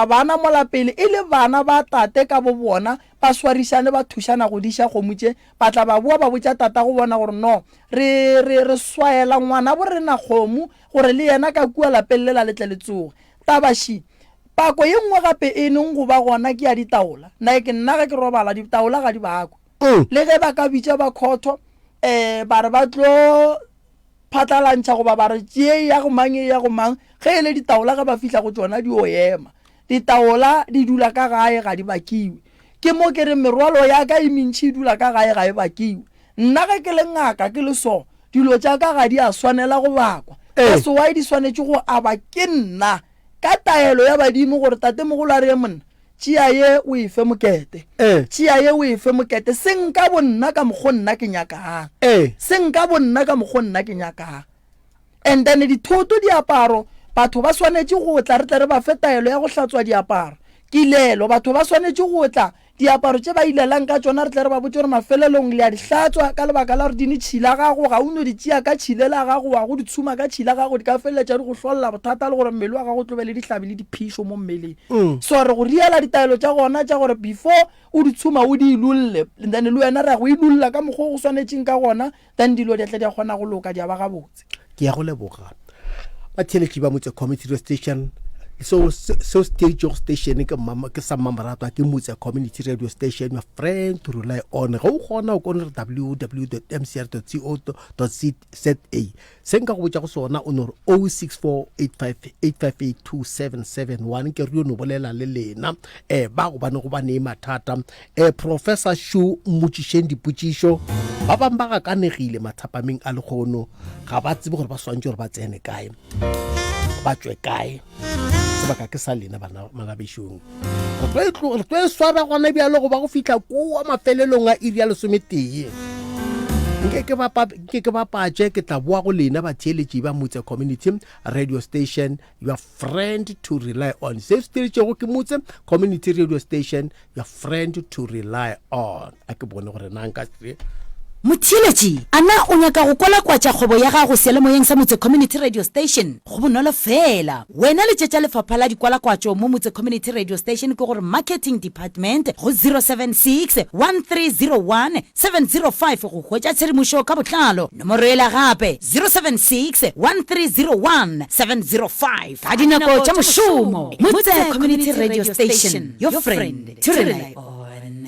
bana mo lapele e le bana ba tate ka bo bona ba swarišane ba thušana go diša kgomo tše ba tla ba boa ba botša tata go bona gore no re swaela ngwana bo rena kgomo gore le yena ka kua lapeng le la letle le tsoge tabaši pako ye nngwe gape e neng go ba gona ke ya ditaola nnae ke nna ga ke robala ditaola ga di bakwa le ge ba ka bitša ba khotho ba re ba tlo phatlalantšha goba ba re tšee ya go mang ge e le ditaola ga ba fihla go tsona di o ema ditaola di dula ka gae ga di bakiwe ke mo ke re merwalo ya ka e mentši e dula ka gae ga e bakiwe nna ge ke le ngaka ke le so dilo tša ka ga di a swanela go bakwa ka sewai di swanetše go aba ke nna ka taelo ya badimo gore tate mogolo a re monna tšea ye o efe mokete seng ka bonna ka mokgo nna ke nyakang and then dithoto diaparo batho ba swanetše go tla re tle re ba fe taelo ya go hlatswa diaparo kilelo batho ba swanetše go tla diaparo tše ba ilelang ka tsona re tle re ba botse gore mafelelong le a di hlatswa ka lebaka la gore di ne tšhila gago ga o no di tšea ka tšhile la gago wa go di tshuma ka tšhila gago di ka feleletša di go hlolola bothata le gore mmele wa gago tlobe le dihlabi le diphišo mo mmeleng so re go riela ditaelo tša gona tša gore before o di tshuma o di ilulle then le wena re go ilulla ka mokgwa go swanetšeng ka gona then dilo di tle di a kgona go loka di a ba gabotse ke ya go leboga batheletši ba motse community station so stage station ke mama ke sa Mmamoratwa ke motse community radio station your friend to rely on go gona o kone www.mcr.co.za senka go botsa go sona o no 064858582771 ke re no bolela le lena ba go bane go bane mathata Professor Shu mmutsisheng dipotšišo ba bang ba ga kanegile mathapameng a lekgono ga ba tsebe gore ba swantse gore ba tsene kae ba tswe kae sebaka ke sa lena bana malabešong re tlo swara gona bjalo go ba go fihla koa mafelelong a iri ya lesometee nke ke ba patše ke tla boa go lena batheeletši ba motse community radio station your friend to rely on se stiletšego ke motse community radio station your friend to rely on a ke bone gore na nka Motheeletši ana o nyaka go kwalakwatša kgwebo ya gago sealemoyeng sa motse community radio station go bonolo fela wena le tšetša lefapha la dikwalakwatšo mo motse community radio station ke gore marketing department go 076 1301 705 go hwetša tshedimošo ka botlalo nomoro ela gape 076 1301 705 ka dinako tša mošomo motse community radio station your friend to rely on.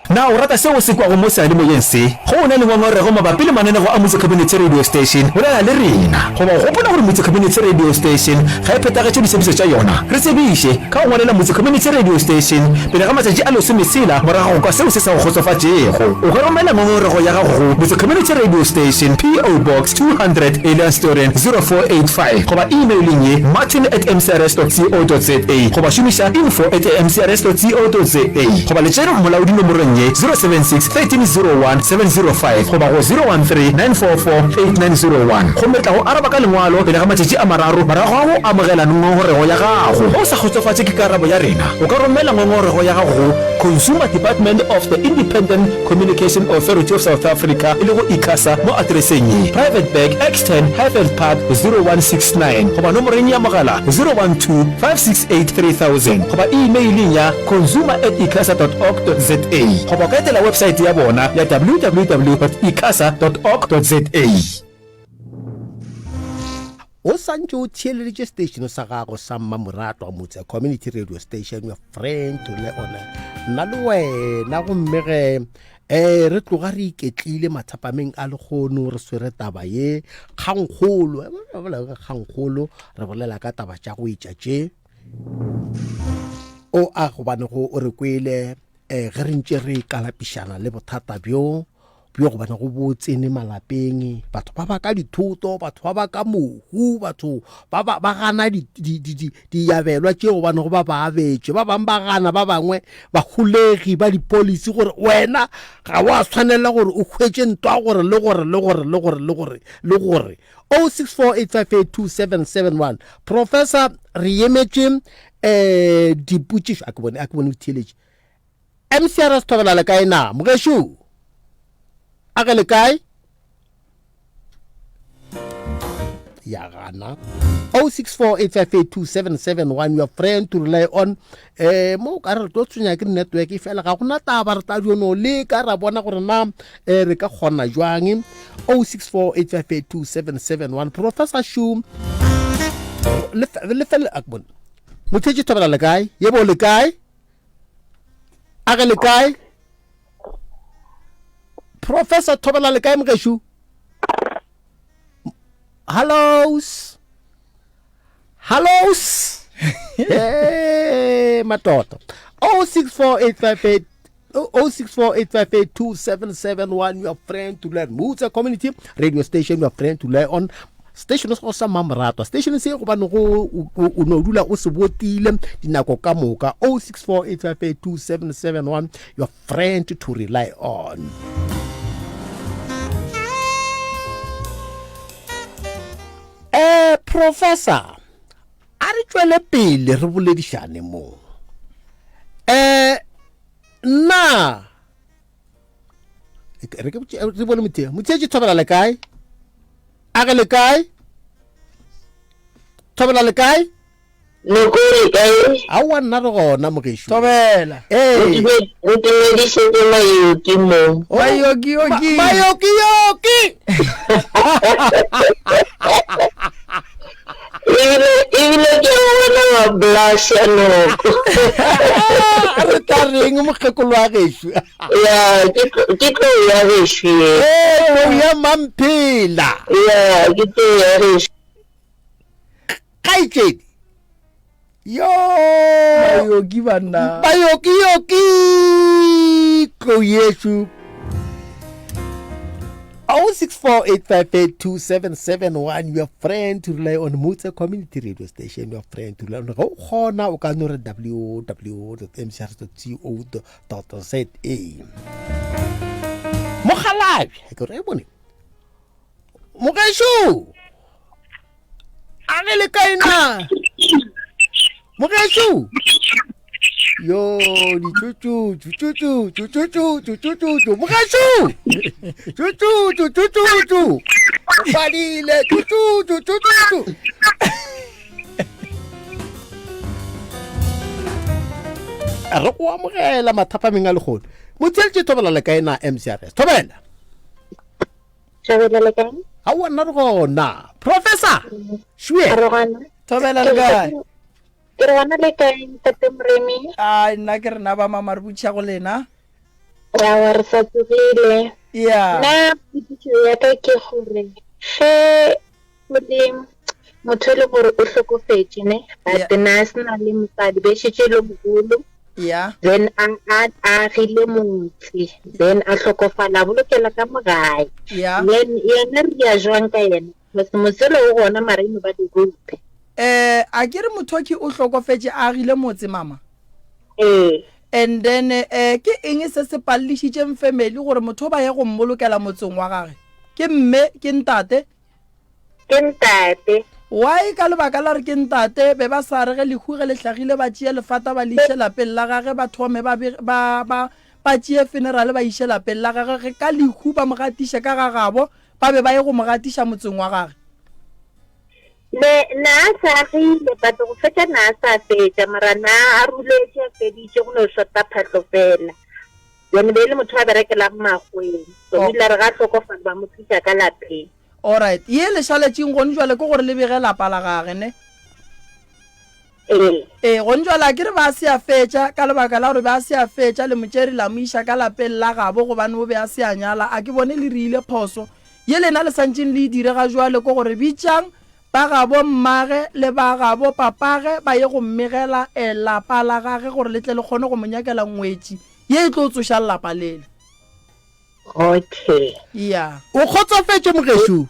Na o rata seo se kwa go mo sealemoyeng se go o na le ngongorego mabapi le mananego a motse community radio station bolela le rena go ba gopola gore motse community radio station ga e phetagetše disebedišo tša yona re tsebiše ka go ngwalela motse community radio station pele ga matšatši a lesomesela morago kwa seo se sa go kgotsofatšego o ka romela ngongorego ya gago go motse community radio station PO Box 200 Elanstoren 0485 goba emailing ye martin@mcrs.co.za goba šomiša info@mcrs.co.za goba letšere molaodi nomorong 076 1301 705 goba go 013 944 8901 go metla go araba ka lengwalo pele ga matšatši a mararo morago ga go amogela ngongorego ya gago o sa kgotsofatše ke karabo ya rena o ka romela ngongorego ya gago go Consumer Department of the Independent Communication Authority of South Africa e le go ICASA mo adreseng ye Private Bag X10 Highveld Park 0169 goba nomoreng ya mogala 012 568 3000 goba emailing ya consumer@icasa.org.za goba ka etela website ya bona ya www.icasa.org.za o santse o theeleditše station sa gago sa Mmamoratwa motse community radio station your friend to le ona nna le wena gommege re tloga re iketlile mathapameng a lekgono re swere taba ye kgangkgolo re bolela ka taba tša go itša tše o a gobane go o re kwele ge re ntše re kalapišana le bothata bjo go bana go botsene malapeng batho ba ba ka dithoto batho ba ba ka mohu batho ba gana diabelwa tšeo bana go ba abetše ba bangwe ba gana ba bangwe bagolegi ba dipolisi gore wena ga wa tshwanela gore o hwetše ntwa gore le gore 0648582771 Professor re emetše dipotšišo a ke bone botheeletše MCRS thobela le kae na mogešo a ge le kae ya gana 0648582771 your friend to rely on mo ka re tlo tshwenya ke network e fela ga gona taba re tla diono le ka ra bona gore na re ka kgona jwang 0648582771 Professor Shu le fela akbon mothetše thobela le kae yebo le kae a ge le kae Professor thobela le kae mogeshu hallos matoto 0648582771 your friend to learn motse community radio station your friend to learn on station se go sa Mmamoratwa station se go bane go o no dula o se botile dinako ka moka 0648582771 your friend to rely on. Professor a re tswele pele re boledišane mo na re bone motheetše thobela le kae a ge le kae thobela le kae Nokuri kae a wa nna re gona mogešo thobela o tumedišitše mayoki mo mayoki Ebile ke bona wa blush ya noko. a re tla reng mokgekolo wa gešo Ya, ke tlo ya gešo ye. o ya Mamphela Ya, ke tlo ya gešo. kgaitsedi yo bayoki banna bayokiyoki ko yesu 0648582771 your friend to rely on Mutse Community Radio Station, your friend to rely on go khona o ka no re www.mcr.co.za mogalabi ke re bone mogesho a re le kaina mogesho yo di chuchu mogasho chuchu falile chuchu a re go amogela mathapa menga le gone motseletse thobela le kae na MCRS thobela Thabela le kae? ha o nna re gona professor shwe thobela le kae Ke re wana le kae Ntate Moremi? ai nna ke re na ba mama re butša go lena Ya wa re sa tsogile. ya Na putso ya ka ke gore ge o le motho e le gore o hlokofetse ne Yeah. but na se na le mosadi be šetše le mogolo ya then a agile motse then a hlokofala a bolokela ka mogae ya then yena re ya jwang ka yena base mosele o gona mareno ba dirope a ke re mothoki o hlokofetse a agile motse mama and then ke eng se se pallišitšeng family gore motho ba ye go mmolokela motseng wa gage ke mme ke ntate ke ntate why ka lebaka la re ke ntate be ba sa re ge lehuge le tlhagile ba tšea lefata ba le iše lapeng la gage ba thome ba tšee funeral ba iše lapeng la gage ge ka lehu ba mo gatiša ka gagabo ba be ba ye go mo gatiša motseng wa gage na sa agile but go fetša na sa fetša mara na a ruletše a feditše go no shota phatlo fela yone be le motho a berekelang magweng so ebile re ga tlhokofala ba mo thuša ka lapeng alright ye le šaletšeng gone jwale ke gore le bege lapa la gage ne gone jwale a ke re ba se a fetša ka lebaka la gore ba se a fetša le motšeri la mo iša ka lapeng la gabo gobane o be a se a nyala a ke bone le riile phoso ye lena le santšeng le direga jwale ko gore bitšang ba gabo mmage le ba gabo papage ba ye go mmegela lapa la gage gore le tle le kgone go mo nyakela ngwetši ye e tlo tsoša lelapa lele okay ya o kgotsofetse mogesho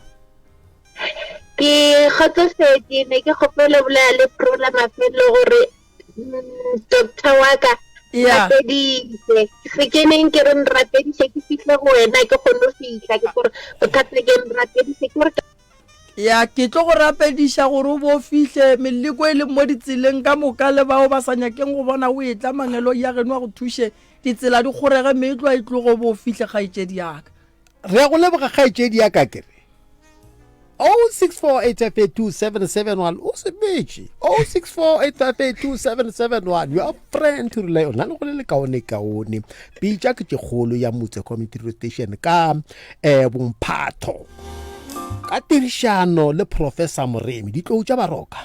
ke kgotsofetse ne ke kgopela bolaya le program fela gore doctor wa ka ya rapedise se ke neng ke re nrapedise ke fihle go wena ke kgone go fitlha ke gore bothata ke nrapedise ke gore ya ke tlo go rapediša gore o bo fihle meleko e leng mo ditseleng ka moka le bao ba sa nyakeng go bona o e tla mangelo ya geno a go thuše ditsela di kgorege mme e tlo a itlo go bo fihle kgaetšedi yaka re ya go leboga kgaetšedi ya ka kere 0648582771 o sepetše 0648582771 your friend to rely on na le go le kaone pitša ke tšekgolo ya Mutse Community Radio Station ka bomphatho ka tirišano le Professor Moremi di tlo tša baroka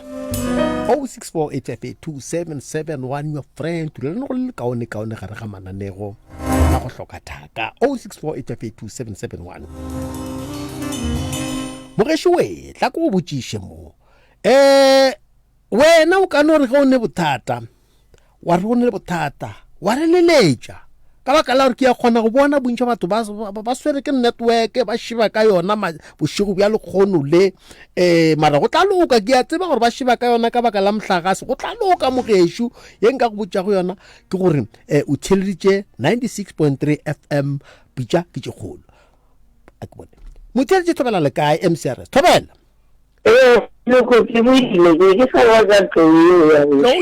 0648582771 your friend to rely on go le kaone gare ga mananego la go hloka thaka 0648582771 mogesho we tla ko botšiše mo wena o ka no re ge o ne bothata wa re o ne le bothata wa re leletša ka baka la gore ke ya kgona go bona bontšha batho ba swere ke network ba šiba ka yona bošego bja lekgono le mara go tla loka ke a tseba gore ba šiba ka yona ka baka la mohlagase go tla loka mogesho ye nka go botša go yona ke gore o theleditše 96.3 FM pitša ke tšekgolo a ke bone motheletše thobela le kae MCRS thobela loko ke buile ke sa wa ka tlou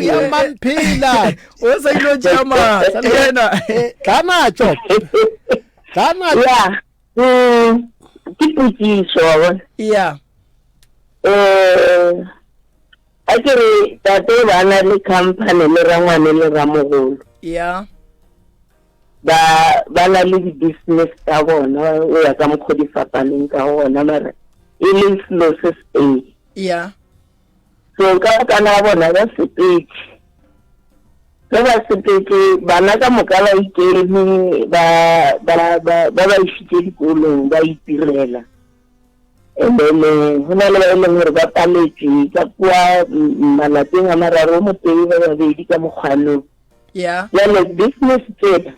ya Mamphela o sa ilo tšama sa le wena tlanatšo ya ke putsiso wa bona ya a ke re tate ba na le company le rangwane le ramogolo ya ba na le di-business ka bona o ya ka mokgwa di fapaneng ka gona mara e le Floss's Bay ya so ka na bona ba sepetse bana ka moka ba ikeme ba ishitse dikolong ba itirela and then ho na le ba eleng hore ba paletse ka kwa malapeng a mararo mo teng ba babedi ka mogwalo yeah le business tsena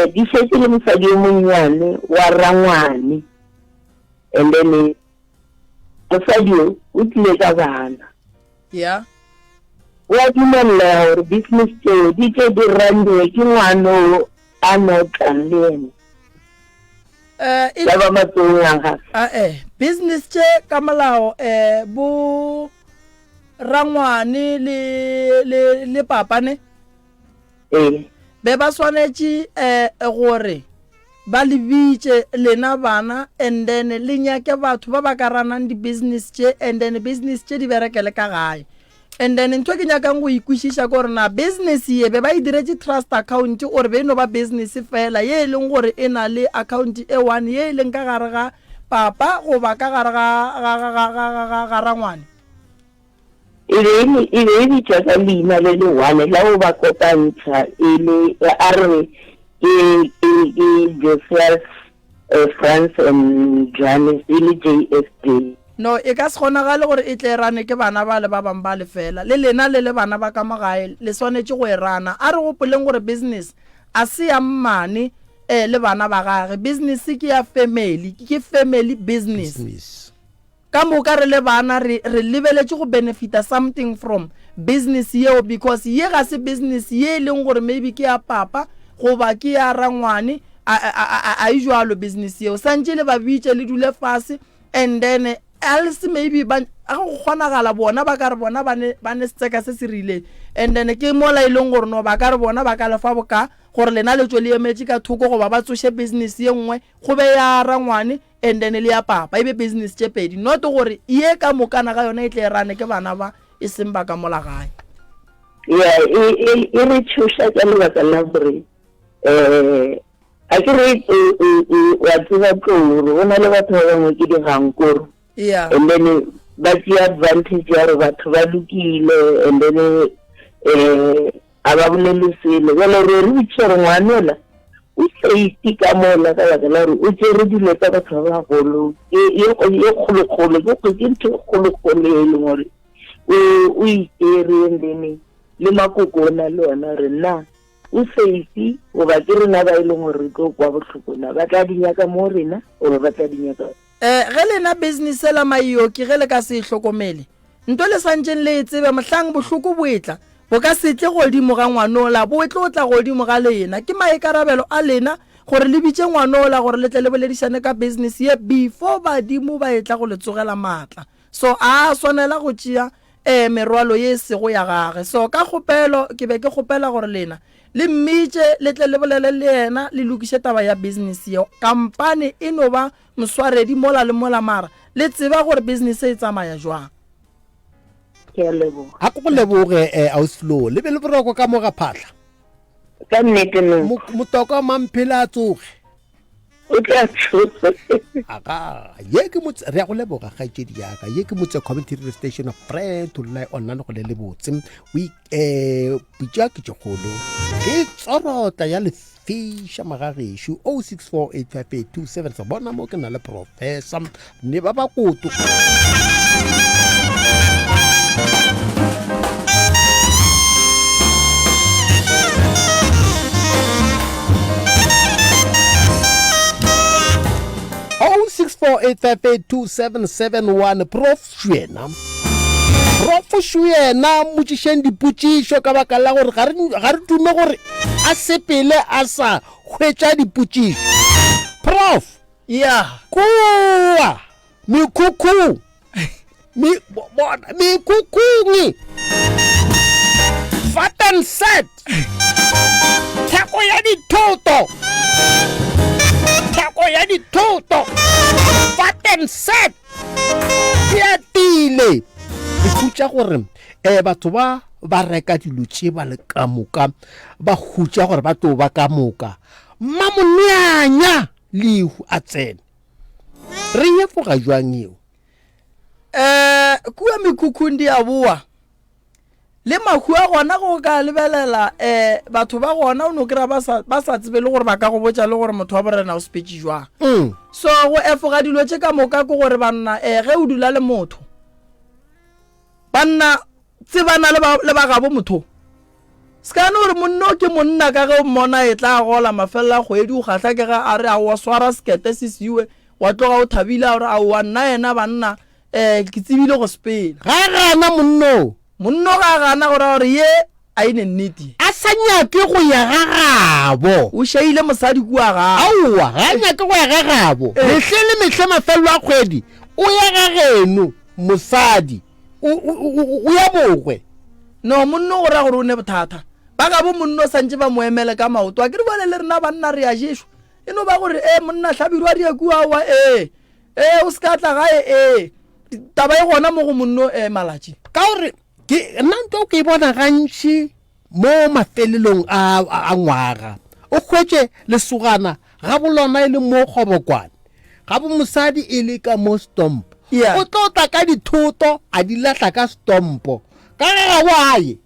di shetse le mosadi o monnyane wa rangwane and then mosadi o tlile ka bana yeah wa dumella hore business tseo di tse di ranwe ke ngwano a notlang le ene ba matsong business tse ka molao bo rangwane le papane be ba swanetse gore ba lebitse lena bana and then le nyake batho ba ba ka ranang di-business tse and then business tse di berekele ka gae and then ntho ke nyakang go ikwishisha gore na business ye be ba e diretse trust account or be no ba business fela ye leng gore e na le account e one ye leng ka gare ga papa go ba ka gare ga rangwane e di tsa lina le le one la o ba kopantsha ile a re ke Joseph France and Johannes ile JSD no e ka se kgonagale gore e tle rane ke bana ba le ba bang ba le fela le lena le bana ba ka magae le swanetse go e rana a re gopoleng gore business a se ya mmane le bana ba gage business ke ya family ke family business ka moka re le bana re lebeletse go benefita something from business yeo because ye ga se business ye leng gore maybe ke ya papa go ba ke ya rangwane a usual business yeo santse le ba bitse le dule fase and then else maybe ba go kgonagala bona ba ka re bona ba ne setseka se se rile and then ke mola ileng gore no ba ka re bona ba ka lefa boka gore lena le tswele emetse ka thoko go ba tsoshe business ye nngwe go be ya rangwane and then le ya papa e be business tse pedi not gore ye ka mokana ga yona e tle rane ke bana ba e semba ka mola gae e re tshosha ka le batla la gore a ke re wa tswa tlo ona le batho ba bangwe ke di gankoro yeah and then but the advantage ya re batho ba lukile and then aba bolele sele wala re re tsere ngwanela o se ka mola ka la re o tsere dilo tsa batho ba golo e kholo ke ntho kholo e le gore o itsere ndene le makokona le ona re na o safety o ba ke rena ba ile gore go kwa botlhokona ba tla dinyaka mo rena o ba tla dinyaka ge lena business la mayo ke ge le ka se hlokomele nto le santjeng le tsebe mohlang bohloko boetla bo ka se tle godimo ga ngwanola bo etlo tla godimo ga lena ke maekarabelo a lena gore le bitse ngwanola gore le tle le boledishane ka business ye before badimo ba etla go le tsogela matla so a swanela go tšea merwalo ye se go ya gage so ka kgopelo ke be ke kgopela gore lena le mmitse le tle le bolele le yena le lokise taba ya business yeo kampane e no ba moswaredi mola le mola mara le tseba gore business e tsamaya jwang ke lebo a go leboge Ausflow le be le boroko ka moga phatla ka nnete no motoko mamphela tsoge o tla tshosa aka ye ke motse re go leboga ga tšedi yaka ye ke motse community radio station of friend to lie on nna go le botse we butja ke tšogolo ke tsorota ya lefisha magageshu 06485827 sa bona mo ke na le professor ne ba ba koto Prof Shwena motšišeng dipotšišo ka baka la gore ga re tume gore a sepele a sa hwetša dipotšišo Prof yeah kua mekhukhung fat and set theko ya dithoto fat and set ya tile e khutša gore batho ba reka dilo tše ba le ka moka ba khutša gore ba to ba ka moka mamoneanya lehu a tsene re ye foga jwang eo kua mekhukhung di a boa le makhu a gona go ka lebelela batho ba gona o no kry-a ba sa tsebe le gore ba ka go botsa le gore motho wa borena o sepetse jwang so go efoga dilo tse ka moka ko gore banna ge o dula le motho banna tsebana le ba gabo motho skane gore monna ke monna ka ge o mmona e tla gola mafelela kgwedi o kgatlha ke ga a re a wa swara sekete se siwe wa tloga o thabile gore a wa nna ena banna ke tsebile go sepela ga gana monno ga gana gore ye a ine nnete a sa nyake go ya ga gabo o shaile mosadi kua gago aowa ga nyake go ya ga gabo mehle le mehle mafelelo a kgwedi o ya ga geno mosadi o ya bogwe no monno go ra gore o ne bothata ba ga bo monno santse ba moemele ka maoto a ke re bole le rena banna re a jesho eno ba gore monna hlabirwa di a kua wa o ska tla gae taba e gona mo go monno malatsi ka gore ke nna ntho ke bona gantši mo mafelelong a ngwaga o khwetse lesogana ga bolona e le mo kgobokwane ga bo mosadi e le ka mo stomp o tlotla ka dithoto a di latla ka stompo ka ga waye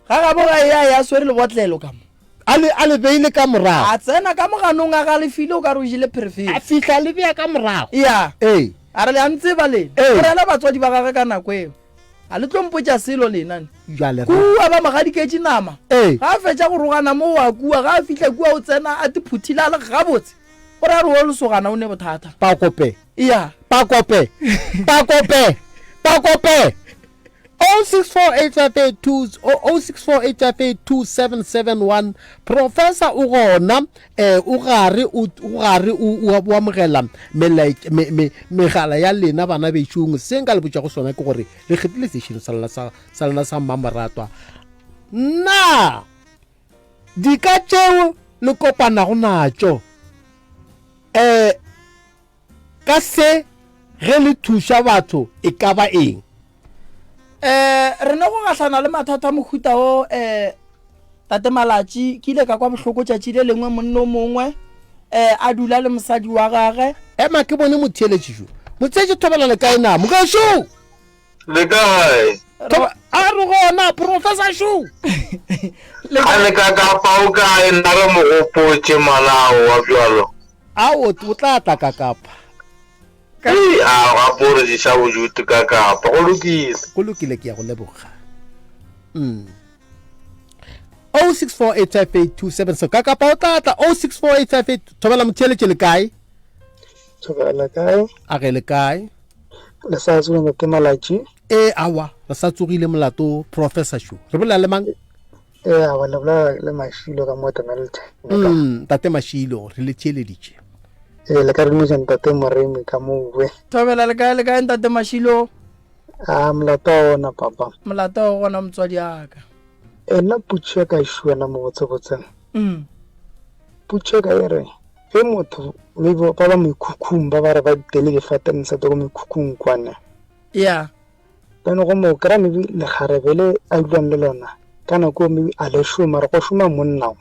ga ga boga ya swere le botlelo ka mo a le beile ka morago a tsena ka moganong a ga le file o ka re o jile perfect a fihla le bea ka morago a re le a ntse ba le gorela batswadi ba gage ka nako eo a le tlompotsa selo lenane kua ba magadiketse nama ga a fetša go rogana mo wa kua ga a fitlha kua o tsena a tiphuthile a le gabotse gore a re o lesogana o ne bothata pakope 06485822771 professor o gona o gare o amogela megala ya lena bana bešong se nka le botša go sona ke gore re kgethile sešheno sa lena sa mmamoratwa nna di ka tšeo le kopanago natšo ka se ge le thuša batho e ka ba eng re ne go gatlhana le mathata mohuta o tate malatsi ke ile ka kwa bohloko tšatši le lengwe monno mongwe a dula le mosadi wa gage ema ke bone motheeletšišo motseetše thobela le kae na mokašo le kae a re gona professor sho a le ka kapa o kae nna re mogopotše malao wa bjalo o tla tla ka kapa a gapore di sa bojutu ka kapa go lokile ke ya go leboga 064858277 ka kapa o tlatla 06485 thobela motheeletše le kae thobela kae a ge le kae le sa tsogile ke malatsi awa re sa tsogile molato professor sho re bolela le mang awa le bolela le Mashilo ka mo Tamelton tate Mashilo re le theeleditše le ka re mo ntate Moremi ka mo we thobela le kae ntate Mashilo molato ona papa molato o gona motswadi aka nna putšo ka šuana mo botsebotseng putšo ka e re ge motho ba ba mekhukhung ba re ba tele difateng sa go mekhukhung kwana bano go mo kra maybe le kgarebele a dulang le lona ka nako maybe a le šoma re go šoma monnao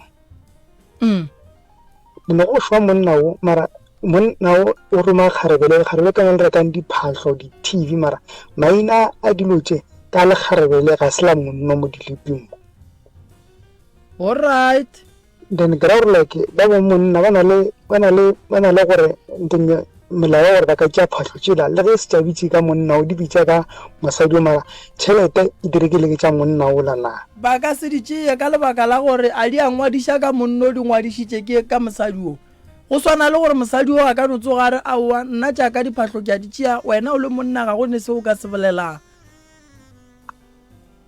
le go šoma monnao mara monnao o roma kgarebele ka le rekang diphatlho di TV mara maina a dilotse ka le kgarebele ga sela monno mo diliping all right then ground like ba bo monna bana le gore nteng melao gore ba ka tša phatlho tšela le ge se tšabitše ka monna o di bitša ka mosadi o mara tšhelete e direkile ke tša monna o lana ba ka se di tšee ka lebaka la gore a di a ngwadiša ka monno di ngwadišitše ke ka mosadi o go swana le gore mosadi o a ka no tsoga re aowa nna jaaka diphatlho ke a di tšea wena o le monna ga go ne se o ka se bolelang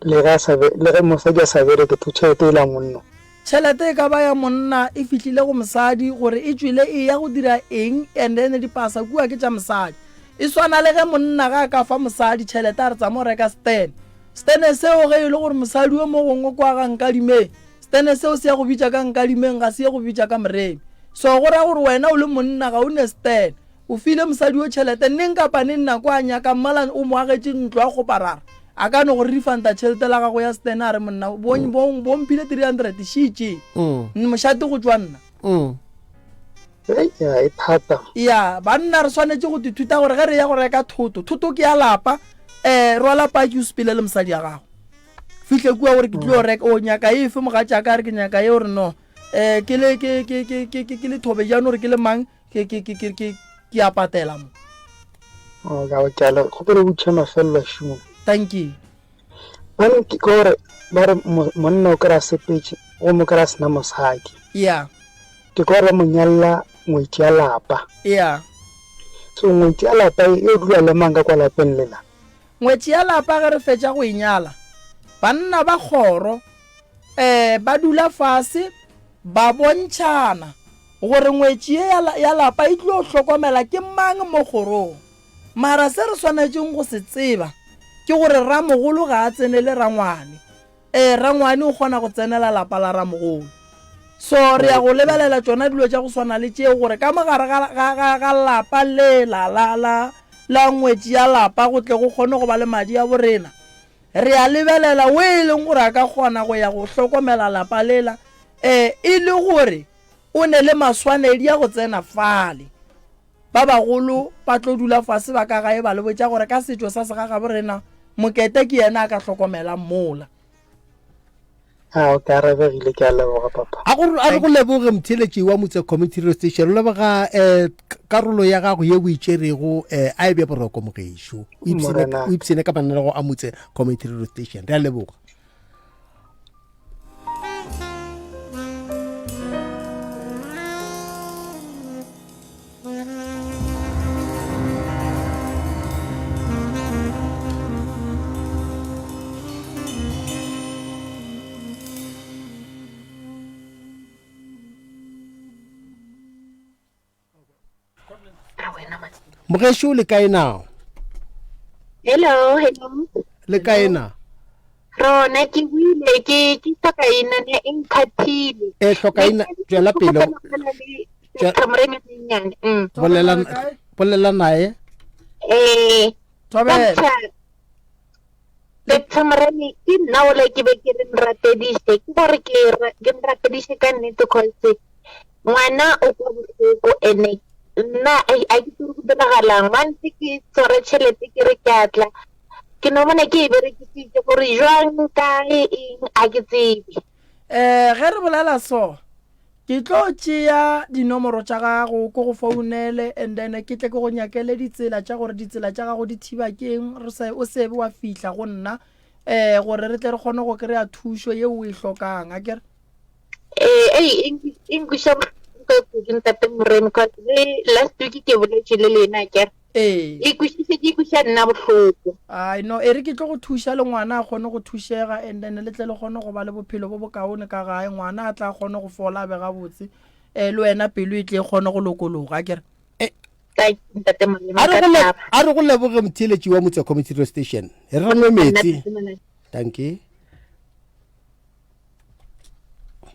le ge mosadi a sa bereke to tšhelete e la monno tšhelete e ka ba ya monna e fihlile go mosadi gore e tswile e ya go dira eng and then di pasa kua ke tša mosadi e swana le ge monna ga ka fa mosadi tšhelete a re tsa mo reka stene seo ge e le gore mosadi o mo gongwe kwa ga nkadime stene seo se ya go bitša ka nkadimeng ga se ya go bitša ka moremi so go ra gore wena o le monna ga o ne stene o file mosadi o tšhelete neng kapa neng nako a nyaka mmala o mo agetse ntlo a goparara a ka no go refunda tšhelete la gago ya stene a re monna bompile 300 šitše mošate go tswa nna e thata banna re swanetše go dithuta gore ge re ya go reka thoto ke ya lapa rwala paki o sepele le mosadi ya gago fihle kua gore ke tlo reka o nyaka efe moga tša ka re ke nyaka ye gore no ke le thobe jane gore ke le mang ke a patela mo ke a le gopele botšha mafelelo šumo thank you bane ke gore ba re monna o kry-a sepetse go mo kry-a sena mosadi ya ke gore ba mo nyalela ngwetši ya lapa ya so ngwetši ya lapa e dula le mang ka kwa lapeng lela ngwetši ya lapa ge re fetša go inyala banna ba kgoro ba dula fase ba bontšhana gore ngwetši ye ya lapa e tlo hlokomela ke mang mo kgorong mara se re swanetšeng go se tseba ke gore ramogolo ga a tsenele rangwane rangwane o kgona go tsenela lapa la ramogolo so re ya go lebelela tsona dilo tša go swana le tšeo gore ka mogare ga lapa le la ngwetši ya lapa go tle go kgone go ba le madi a borena re a lebelela o e leng gore a ka kgona go ya go hlokomela lapa lela e le gore o ne le maswanedi ya go tsena fale ba bagolo ba tlo dula fase ba ka gae ba le botša gore ka setšo sa segaga borena mokete ke yena a ka hlokomelang mola o ka rebegile ke a leboga papa a re go leboge motheletši wa motse community radio station o leboga karolo ya gago ye o itšerego a e be boroko mogešo o ipsene ka mananego a motse community radio station re a leboga mogešo le kae nao hello le kae na rona ke buile ke hlokaina ne enkhathile hlokaina tswela pele bolela naye Lethamrani ke nna o le ke be ke re nratedise ke gore ke nratedise ka nnete cause ngwana o kwa bohloko ene nna a ke tsere go diragalang mantse ke tsore tšhelete ke re ke atla ke no bona ke e berekisitse gore jwang kae eng a ke tsebe ge re bolela so ke tlo tšea dinomoro tša gago ko go founele and then ke tle ke go nyakele ditsela tša gore ditsela tša gago di thiba ke eng o sebe wa fihla go nna gore re tle re kgone go kry-a thušo ye o e hlokang a kere enkuša ntate moremi cause last week ke boletše le lena kere ke ikuša nna bohloko ai no e re ke tlo go thuša le ngwana a kgone go thušega and then le tle le kgone go ba le bophelo bo bokaone ka gae ngwana a tla kgone go fola a be gabotse le wena pelo e tle e kgone go lokologa kere a re go leboge motheletši wa motse community radio station re rangwe metsi thank you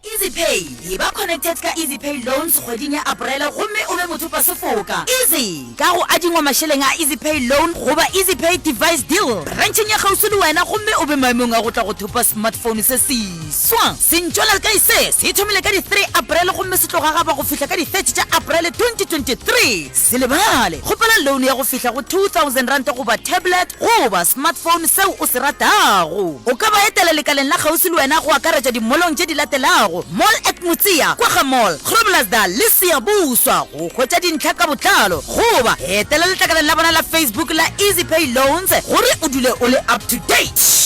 EasyPay e ba connected ka EasyPay loans kgweding ya April gomme o be motho pa sefoka easy ka go adingwa masheleng a EasyPay loan goba EasyPay device deal branching ya gausi le wena gomme o be maemong a go tla go thopa smartphone se seswa sentšwela ka ise se thomile ka di 3 April gomme se tloga gaba go fihla ka di 30 tša April 2023 se lebale gopela loan ya go fihla go 2000 rand goba tablet goba smartphone seo o se ratago o ka ba etela lekaleng la gausi le wena go akaretša dimolong tše di latelago Mall at Mutsia, Kwaga Mall, Groblersdal, Lisia Buswa, go khwetša dintlha ka botlalo goba etela letlakala la bona la Facebook la EasyPay Loans gore o dule o le up to date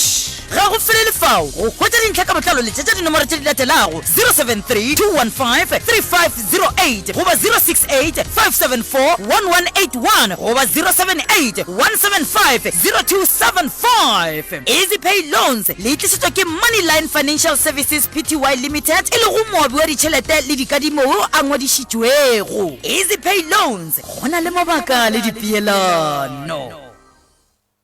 ga go fele lefao go khwetša dintlha ka botlalo le tšetša dinomoro tše di latelago 073 215 3508 goba 068 574 1181 goba 078 175 0275 EasyPay Loans le tlišetšwa ke Moneyline Financial Services Pty Limited e le go moabi wa ditšhelete le dikadimo a ngwadišitšwego EasyPay Loans go na le mabaka le dipeelano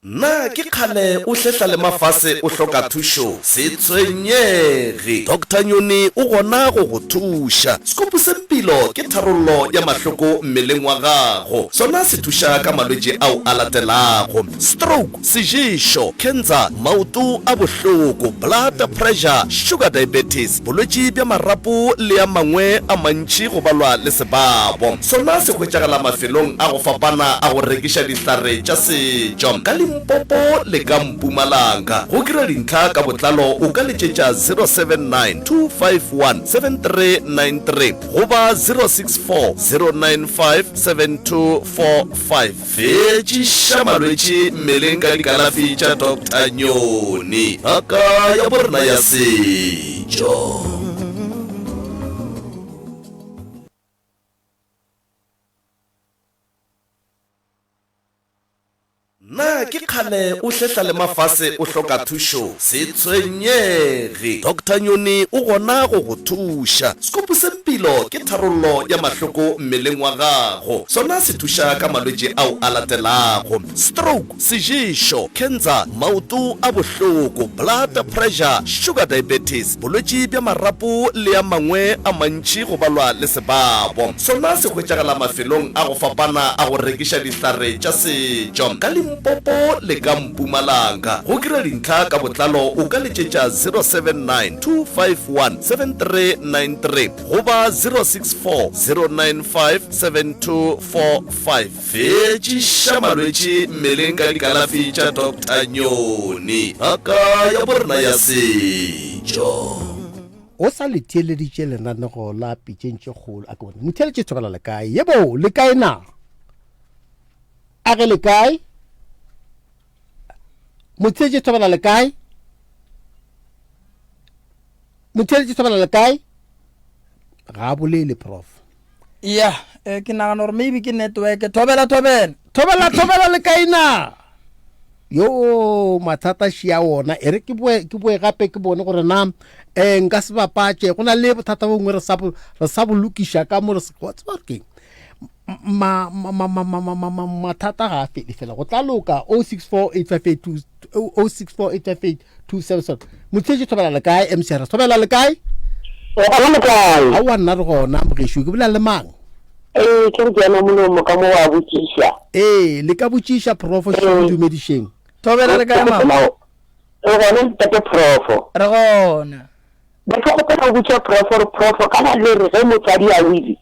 na ke kgale o hletla le mafase o hloka thušo se tshwenyege Dr. Nyoni o gona go go thuša skopo sempilo ke tharollo ya mahloko mmeleng wa gago sona se thuša ka malwetši ao a latelago stroke sejišo cancer maoto a bohloko blood pressure sugar diabetes bolwetši bja marapo le a mangwe a mantši go balwa le sebabo sona se hwetšagala mafelong a go fapana a go rekiša dihlare tša setšo ka Limpopo le ka Mpumalanga go kry dintlha ka botlalo o ka letšetša 079 251 7393 goba 064 095 7245 fetšiša malwetši mmeleng ka dikalafi tša Dr. Nyoni ngaka ya borena ya setšo. Na ke kgale o hletla le mafase o hloka thušo se tshwenyege. Dr. Nyoni o gona go go thuša. Skopo se mpilo ke tharollo ya mahloko mmeleng wa gago. Sona se thuša ka malwetši ao a latelago: stroke, sejišo, cancer, maoto a bohloko, blood pressure, sugar diabetes, bolwetši bja marapo le a mangwe a mantši go balwa le sebabo. Sona se hwetšagala mafelong a go fapana a go rekiša dihlare tša setšo ka Limpopo le ka Mpumalanga. Go kry dintlha ka botlalo o ka letšetša 079 251 7393 goba 064 095 7245 fetšiša malwetši mmeleng ka dikalafi tša Dr. Nyoni ngaka ya borena ya setšo. o sa le theeleditše lenanego la pitšentše kgolo a ke bone motheeletše thobela le kae yebo le kae na a ge le kae motheeletše thobela le kae motheeletše thobela le kae ga bolele prof ya ke nagana gore maybe ke network thobela le kae na yo mathata šia wona e re ke boe gape ke bone gore na nka se bapatše go na le bothata bongwe re sa bolokiša ka mo re sekgotsebakeng mathata ga a fele fela go tla loka 064858277 motheeletše thobela le kae mcrs thobela le kae a wa nna re gona mogešo ke bolela le mang ke re tsena molomo ka mo wa botšiša le ka botšiša profo se dumedišeng thobela le kae ma re gona ntate profo re gona ba ke go pela botša profo kana le re ge motsadi a wili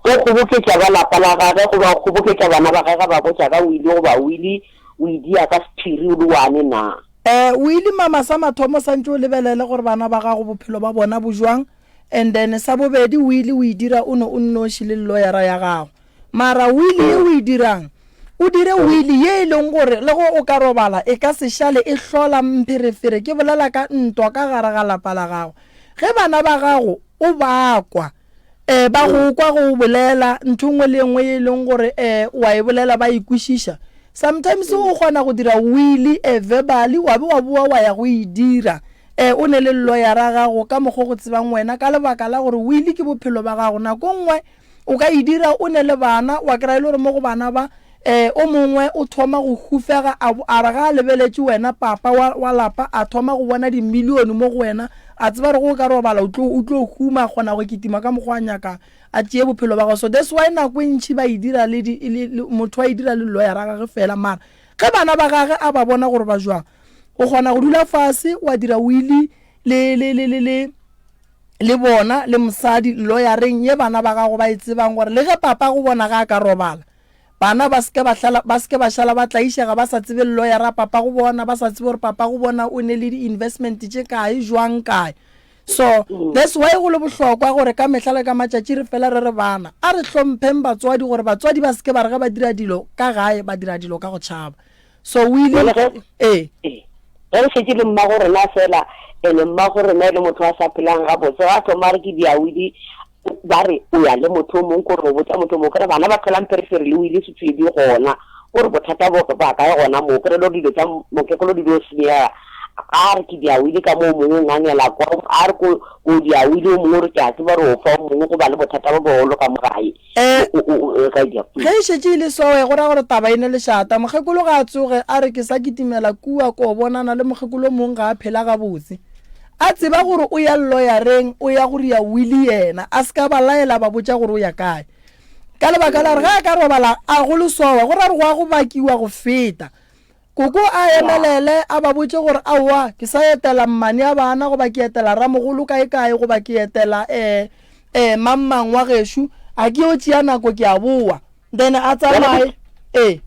o kgoboketša ba lapa la gage goba kgoboketša bana ba gage ba botša ka wili goba wili o idia ka sephiri o le wane na o ile mama sa mathomo sa ntse o lebelele gore bana ba gago bophelo ba bona bo jwang and then sa bobedi o ile o idira o nnoši le lawyer ya gago mara o ile o idirang o dire wili ye leng gore le go o ka robala e ka se šale e hlola mpherefere ke bolela ka ntwa ka gare ga lapa la gago ge bana ba gago o bakwa ba go kwa go bolela ntho nngwe le nngwe e leng gore wa e bolela ba ikwešiša sometimes o kgona go dira wili verbally wa be wa bua wa ya go e dira o ne le lawyer ra gago ka mokgo go tsebang wena ka lebaka la gore wili ke bophelo ba gago nako nngwe o ka e dira o ne le bana wa kry le gore mo go bana ba o mongwe o thoma go hufega a re ga lebeletše wena papa wa lapa a thoma go bona dimilione mo go wena a tseba re go ka robala o tlo huma kgona go kitima ka mokgwa nyaka a tšee bophelo ba go so that's why nako ntši ba e dira le motho a e dira le lawyer ra gage fela mara ge bana ba gage a ba bona gore ba jwang o kgona go dula fase wa dira wili le bona le mosadi lawyereng ye bana ba gago ba e tsebang gore le ge papa go bona ga ka robala bana ba ske ba šala ba tlaišega ba sa tsebe lawyer ra papa go bona ba sa tsebe gore papa go bona o ne le di-investment tše kae jwang kae so that's why go le bohlokwa gore ka mehla le ka matšatši re fela re re bana a re hlompheng batswadi gore batswadi ba ske ba re ge ba dira dilo ka gae ba dira dilo ka go tšhaba so we le re šetše le mma gore na fela ene mma gore na le motho a sa phelang ga botse ga thoma re ke dia wili ba re o ya le motho o mongwe gore o botsa motho mo kere bana ba tlholang perifere le wili se tswedi gona gore bothata bo ba ka gona mo kere lo dilo tsa mokekolo di do senya a re ke dia wili ka mo mongwe ngangela kwa a re ko dia wili o mongwe re tša tseba re o fa mongwe go ba le bothata bo bogolo ka mogae ka dia ge e šetše le soe go ra gore taba e ne le šata mokgekolo ga a tsoge a re ke sa kitimela kua ko bonana le mokgekolo mongwe ga a phela gabotse a tseba gore o ya lawyereng o ya gore ya wili yena a se ka ba laela ba botša gore o ya kae ka lebaka la re ga a ka robala a go le sowa go ra re go a go bakiwa go feta koko a emelele a ba botše gore aowa ke sa etela mmane a bana goba ke etela ramogolo kae goba ke etela mammang wa gešo a ke o tšea nako ke a boa then a tsamaye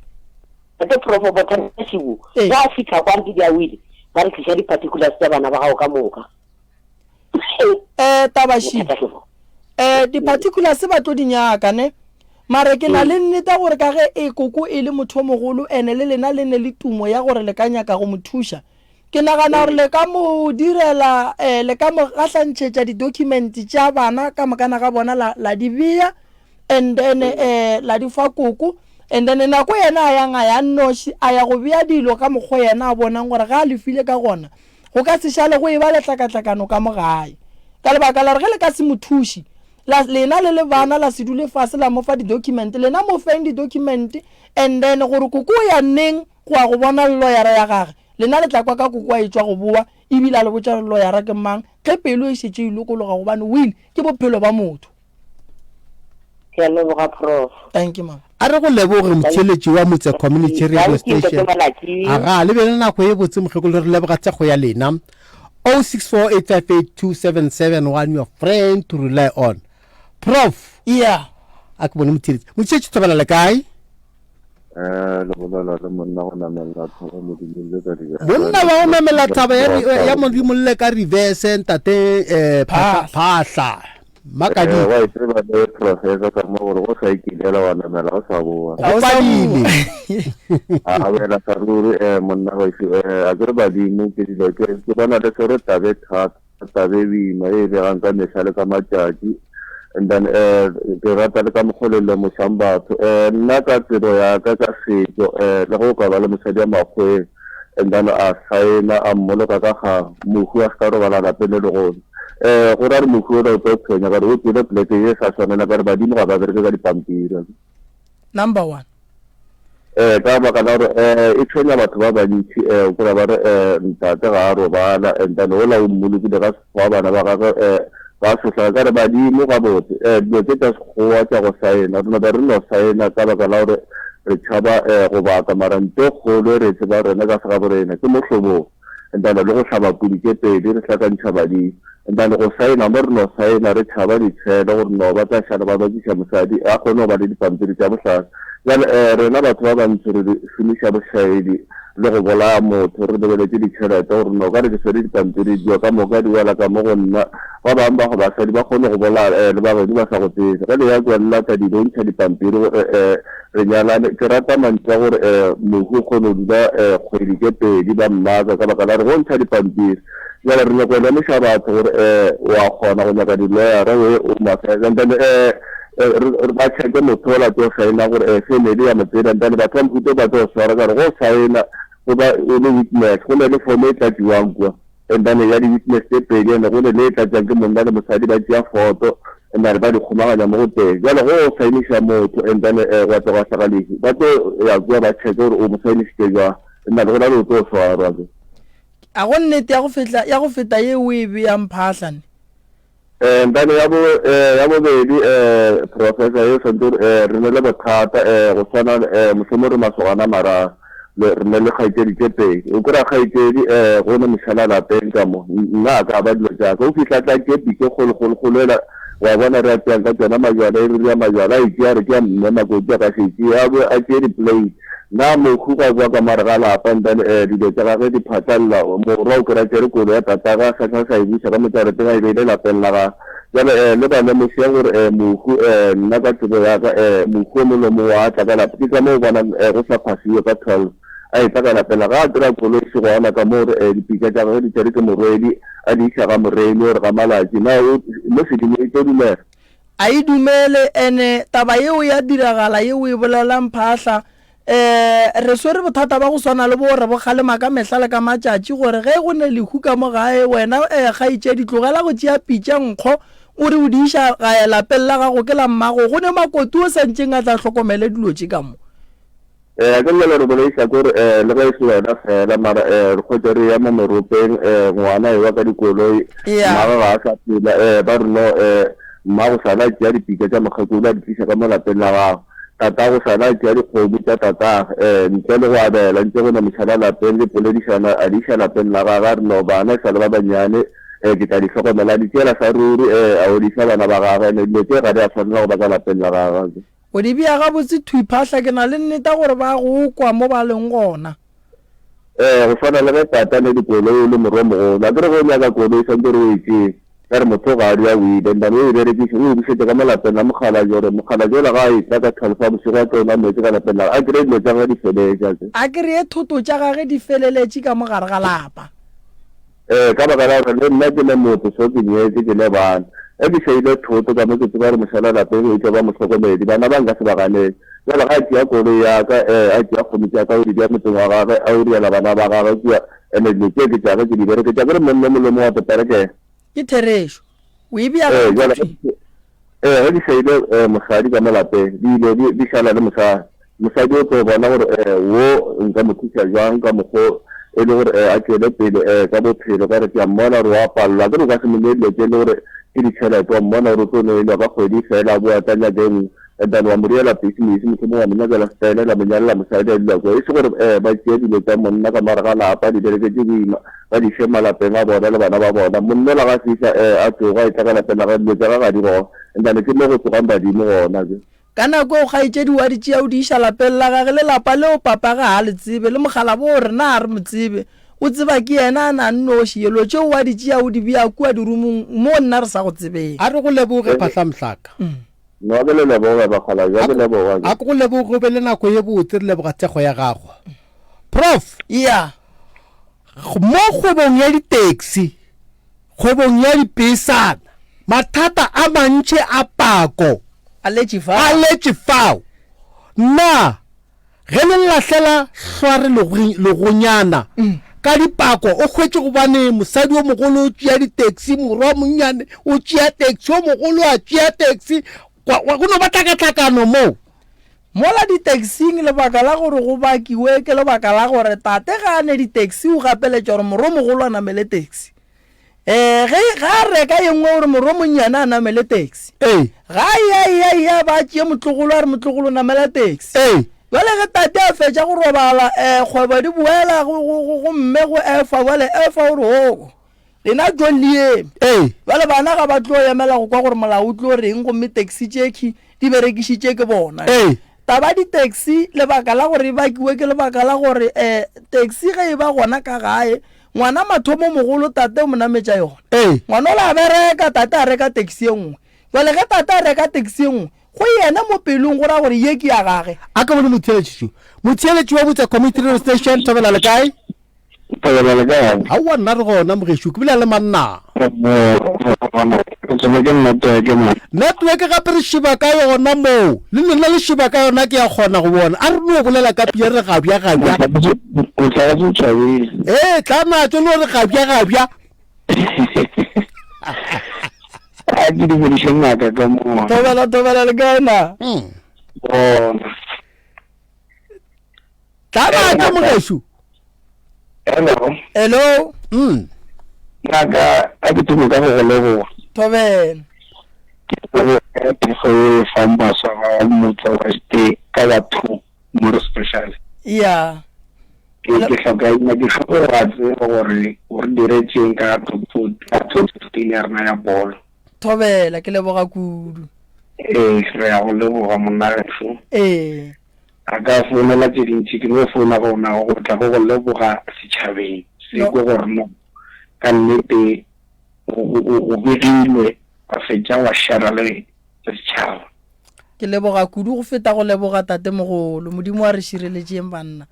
ate profo botanasibu Eh. wa fika kwanti dia wili ba re tlisa di-particulars tsa bana ba gago ka moka tabashi di-particulars ba tlo di nyaka ne mare ke na le nnete gore ka ge e koko e le motho o mogolo ene le lena le ne le tumo ya gore le ka nyaka go mo thuša ke nagana gore le ka mo direla le ka mo gatlantšhetša di-document tša bana ka mokana ga bona la di bea and then la di fa koko and then nako yena a yang a ya nnoši a ya go bea dilo ka mokgwa yena a bonang gore ga a lefile ka gona go ka se šale go e ba letlakatlakano ka mogae ka lebaka la re ge le ka se mo thuši lena le le bana la se dule fase la mo fa di-document lena mo feng di-document and then gore koko ya nneng go a go bona lawyer ya gage lena le tla kwa ka koko a e tswa go boa ebile a le botsa lawyer ke mang ge pelo e šetse e lokologa gobane will ke bophelo ba motho. ke a leboga prof. Thank you, ma'am. a re go leboge motheletši wa motse community radio station aga le bele nako e botse mokgekolo re leboga tsa go ya lena 0648582771 your friend to rely on. Prof, yeah, a ke bone motheletši thobela le kae monna monna ba o mamela taba ya modimo le ka reverse ntate phahla makadi wa itseba le professor ka mo gore go sa ikilela wa namela go sa boa o palile a bela saruri monna go a gore ba dimo ke dilo ke bona le sore tabe tabe bi mai le ga nka mesale ka matjatji and then ke rata le ka mogolelo mo sambatho nna ka tsero ya ka setso le go ka ba le mosadi ya magwe and then a saena a mmoloka ka ga mohu a ska robala la pele le go ra re mohu o tlo tsenya ka re o tsile plate e sa tshwanela ka re badimo ga ba bereke ka dipampiri number 1 ka baka la gore e tshwenya batho ba bantši kore ba re ntate ga a robala and then o la o mmolokile ka wa bana ba gagwe ba sotla ka re badimo ga botse dilo tse tsa sekgowa tša go saena rona ba re no saena ka baka la gore re tšhaba go baka mara nte kgolo re tseba rena ka sega borena ke mohlobong entane le go tlhaba pudi ke pedi re tlhakantšha badimo entane go saena mo re no saena re tšhaba ditšhele gore no ba tla šala ba bakiša mosadi a kgone go ba le dipampiri tša bohlasa jale rena batho ba bantši re šomiša bošaedi le go bolaya motho re lebeletse ditšhelete gore no ka re ke swere dipampiri dio ka moka di wela ka mo go nna ba bangwe ba go basadi ba kgone go bolaya le ba bedi ba sa go tsesa ge le ya tswelela ka di bontšha dipampiri re nyalane ke rata mantši a gore mohu o kgone go dula kgwedi ke pedi ba mmaka ka baka la re go ntšha dipampiri jale re nyako lemoša batho gore wa kgona go nyaka diloyara we o mafeantane ba tšheke motho o la tlo saena gore family ya motsedi antane batho ba mohuto ba tlo swara ka re go saena go ba e le witness go ne le fomo e tlatšiwang kua entane ya di-witness tse pedi ene go ne le e tlatšang ke monna le mosadi ba tšea foto entane ba di kgomaganya mo go teng jale go o sainiša motho entane wa tlo ga tlhagalese ba tlo ya kua ba tšheke gore o mo sainišitše jwa entane go na le o tlo swarwa a go nnete ya go feta ye o e beyang phatlane entane ya bobedi professor yo sento re ne le bothata go tshwana mosomo re masogana mararo re ne le kgaitsedi tse pedi o kry-a kgaitsedi go ne mošala lapeng ka mo nna a ka ba dilo jaaka o fitlha tla kepi ke kgolokgoloela wa bona re a teyang ka tsona majala e re rea majala a itšea re ke a mme makoti a ka setsi a tšee di-plate na mokhu ka bua ka mare ga lapa then dilo tsa gage di phatlalela morwa o kry-a tsere kolo ya tataga sa e buša ka motsareteng a e beile lapeng la gage jale le bane mošea gore mokhu nna ka tsebo yaka mokhu o molomo wa tla ka lapa ke ka moo bona go sa phasiwe ka 12 a e tla ka lapela ga a dira kolosi go ona ka mo gore dipika tša gage di tsere ke morwedi a di iša ga moreni gore ga malatsi na mo sedimo e tlo dumela a e dumele ene taba yeo ya diragala yeo e bolelang phahla re swere bothata ba go swana le bore bo kgalema ka mehla le ka matšatši gore ge go ne lehu ka mo gae wena ga itše ditlogela go tšea pitša nkgo o re o di iša gae lapeng la gago ke la mmago go ne makoti o santšeng a tla tlhokomele dilotše ka mo ke mmele re boleiša kore le ga e se wena fela mara re kgwetse re ya mo meropeng ngwana ewa ka dikoloi mmaga ga a sa phela ba reno mmago sala tšea dipika tša mokgekolo a di tliša ka mo lapeng la gago tata go sana tšea dikgomo tša tata ntle le go abela ntse go ne mošala lapeng le poledišana a di iša lapeng la gaga a re no bana e sa le ba banyane ke tla di tlhokomela di tšeela sa ruri a o di iša bana ba gage ene dilo tše ga di a tshwanela go ba ka lapeng la gaga o di bia ga botse thuiphahla ke na le nneta gore ba go kwa mo ba leng gona go fana le ge tata le dikoloi le moromogolo a kere go nyaka koloi santse re o etse ka re motho ga a di a wile ndane o e berekise o busetse ka malapeng a mogala jore mogala jola ga a etla ka tlhalofa bosigo a tsona metse ka lapeng la a kry dilo tsa ga di feletse a kry-e thoto tša gage di feleletse ka mogare ga lapa ka baka la gore le nna ke le motho so ke nyetse ke le bana ke seile thoto ka mo ke tseba re mošala lapeng o itse ba motlhokomedi bana ba nka se ba ganeng jale ga a tia koloi yaka a tia kgomiti yaka o di dia motseng wa gage a o diela bana ba gage kua ande dilo tse ke tsage ke di bereke tsa kere monne molemo wa petereke ke theresho o e bia ge di seile mosadi ka mo lapeng di šala le mosadi o tlo bona gore wo nka mo thusa jwang ka mokgwa e le gore a tswele pele ka bophelo ka re ke a mmona gore wa palelwa ke re ka se monedilo tse le gore ke ditšhelete wa mmona gore o tlo noelwa ka kgwedi fela boa tanya deng then wa moriela business motho mongwe a monyakela style la monyalela mosadi a dilako e se gore ba tšea dilo tsa monna ka mare ga lapa di bereketse boima ba di fe malapeng a bona le bana ba bona monnela ga fisa a tsoga e tla ka lapeng la ga dilo tsa ga di gona and-ane ke mo go tsogang badimo gona ke ka nako o kgaetsedi wa di tšea o di iša lapeng la gage le lapa leo papa ga a le tsebe le mogala bo re na a re mo tsebe o tseba ke yena a na nnoši yelo tšeo wa di tšea o di bia kua dirumong mo nna re sa go tsebeng a re go leboge phahla mohlaka no ke le leboga bakgala ja ke leboga a go leboge be le nako ye botse re leboga tsego ya gago prof ya mo kgwebong ya di-taxi kgwebong ya dipesana mathata a mantši a pako a letše fao nna ge le lahlela hlware legonyana ka dipako o hwetse gobane mosadi o mogolo o tšea di-taxi morwa monnyane o tšea taxi o mogolo a tšea taxi go no ba tlakatlakano mola di-taxing lebaka la gore go bakiwe ke lebaka la gore tate ga a ne di-taxi o gapeletša gore morwa mogolo a namele taxi ga a reka ye nngwe gore morwa monnyane a namele taxi ga ya ba tšee motlogolo a re motlogolo namela taxi jale ge tate a fetša go robala kgwebo di boela go mme go efa jale efa gore oko lena john lee jale bana ga ba tlo emela go kwa gore molao o tlo reng gomme taxi tšeki di berekišitše ke bona taba di-taxi lebaka la gore e bakiwe ke lebaka la gore taxi ge e ba gona ka gae ngwana mathomo mogolo tate o monametša yona ngwana o la bereka tate a reka taxi e nngwe jale ge tate a reka taxi e nngwe go yena mo pelong go ra gore ye ke ya gage a ka bone motheeletši wa botsa community radio station thobela le kae ga oa nna re gona mogešo ke bila le manna network gape re šiba ka yona moo le lena le šiba ka yona ke ya kgona go bona a re no bolela ka pia re gabja tlanatso le gore gabja a ke di bodišeng ngaka ka moo tobela le kaena tlanatso mogešo hello ngaka a ke thumo ka go go leboga tobela ke go fang baswa ga motho wa ste ka batho more special ya ke tlhoka ga tseba gore o re diretseng ka thoteng ya rena ya bolo thobela ke leboga kudu re ya go leboga monna gaso a ka founela tse dintši ke no founa gona go tla go leboga setšhabeng se ko gore no ka nnete o begilwe wa fetša wa shara le setšhaba ke leboga kudu go feta go leboga tate mogolo modimo a re šireletšeng banna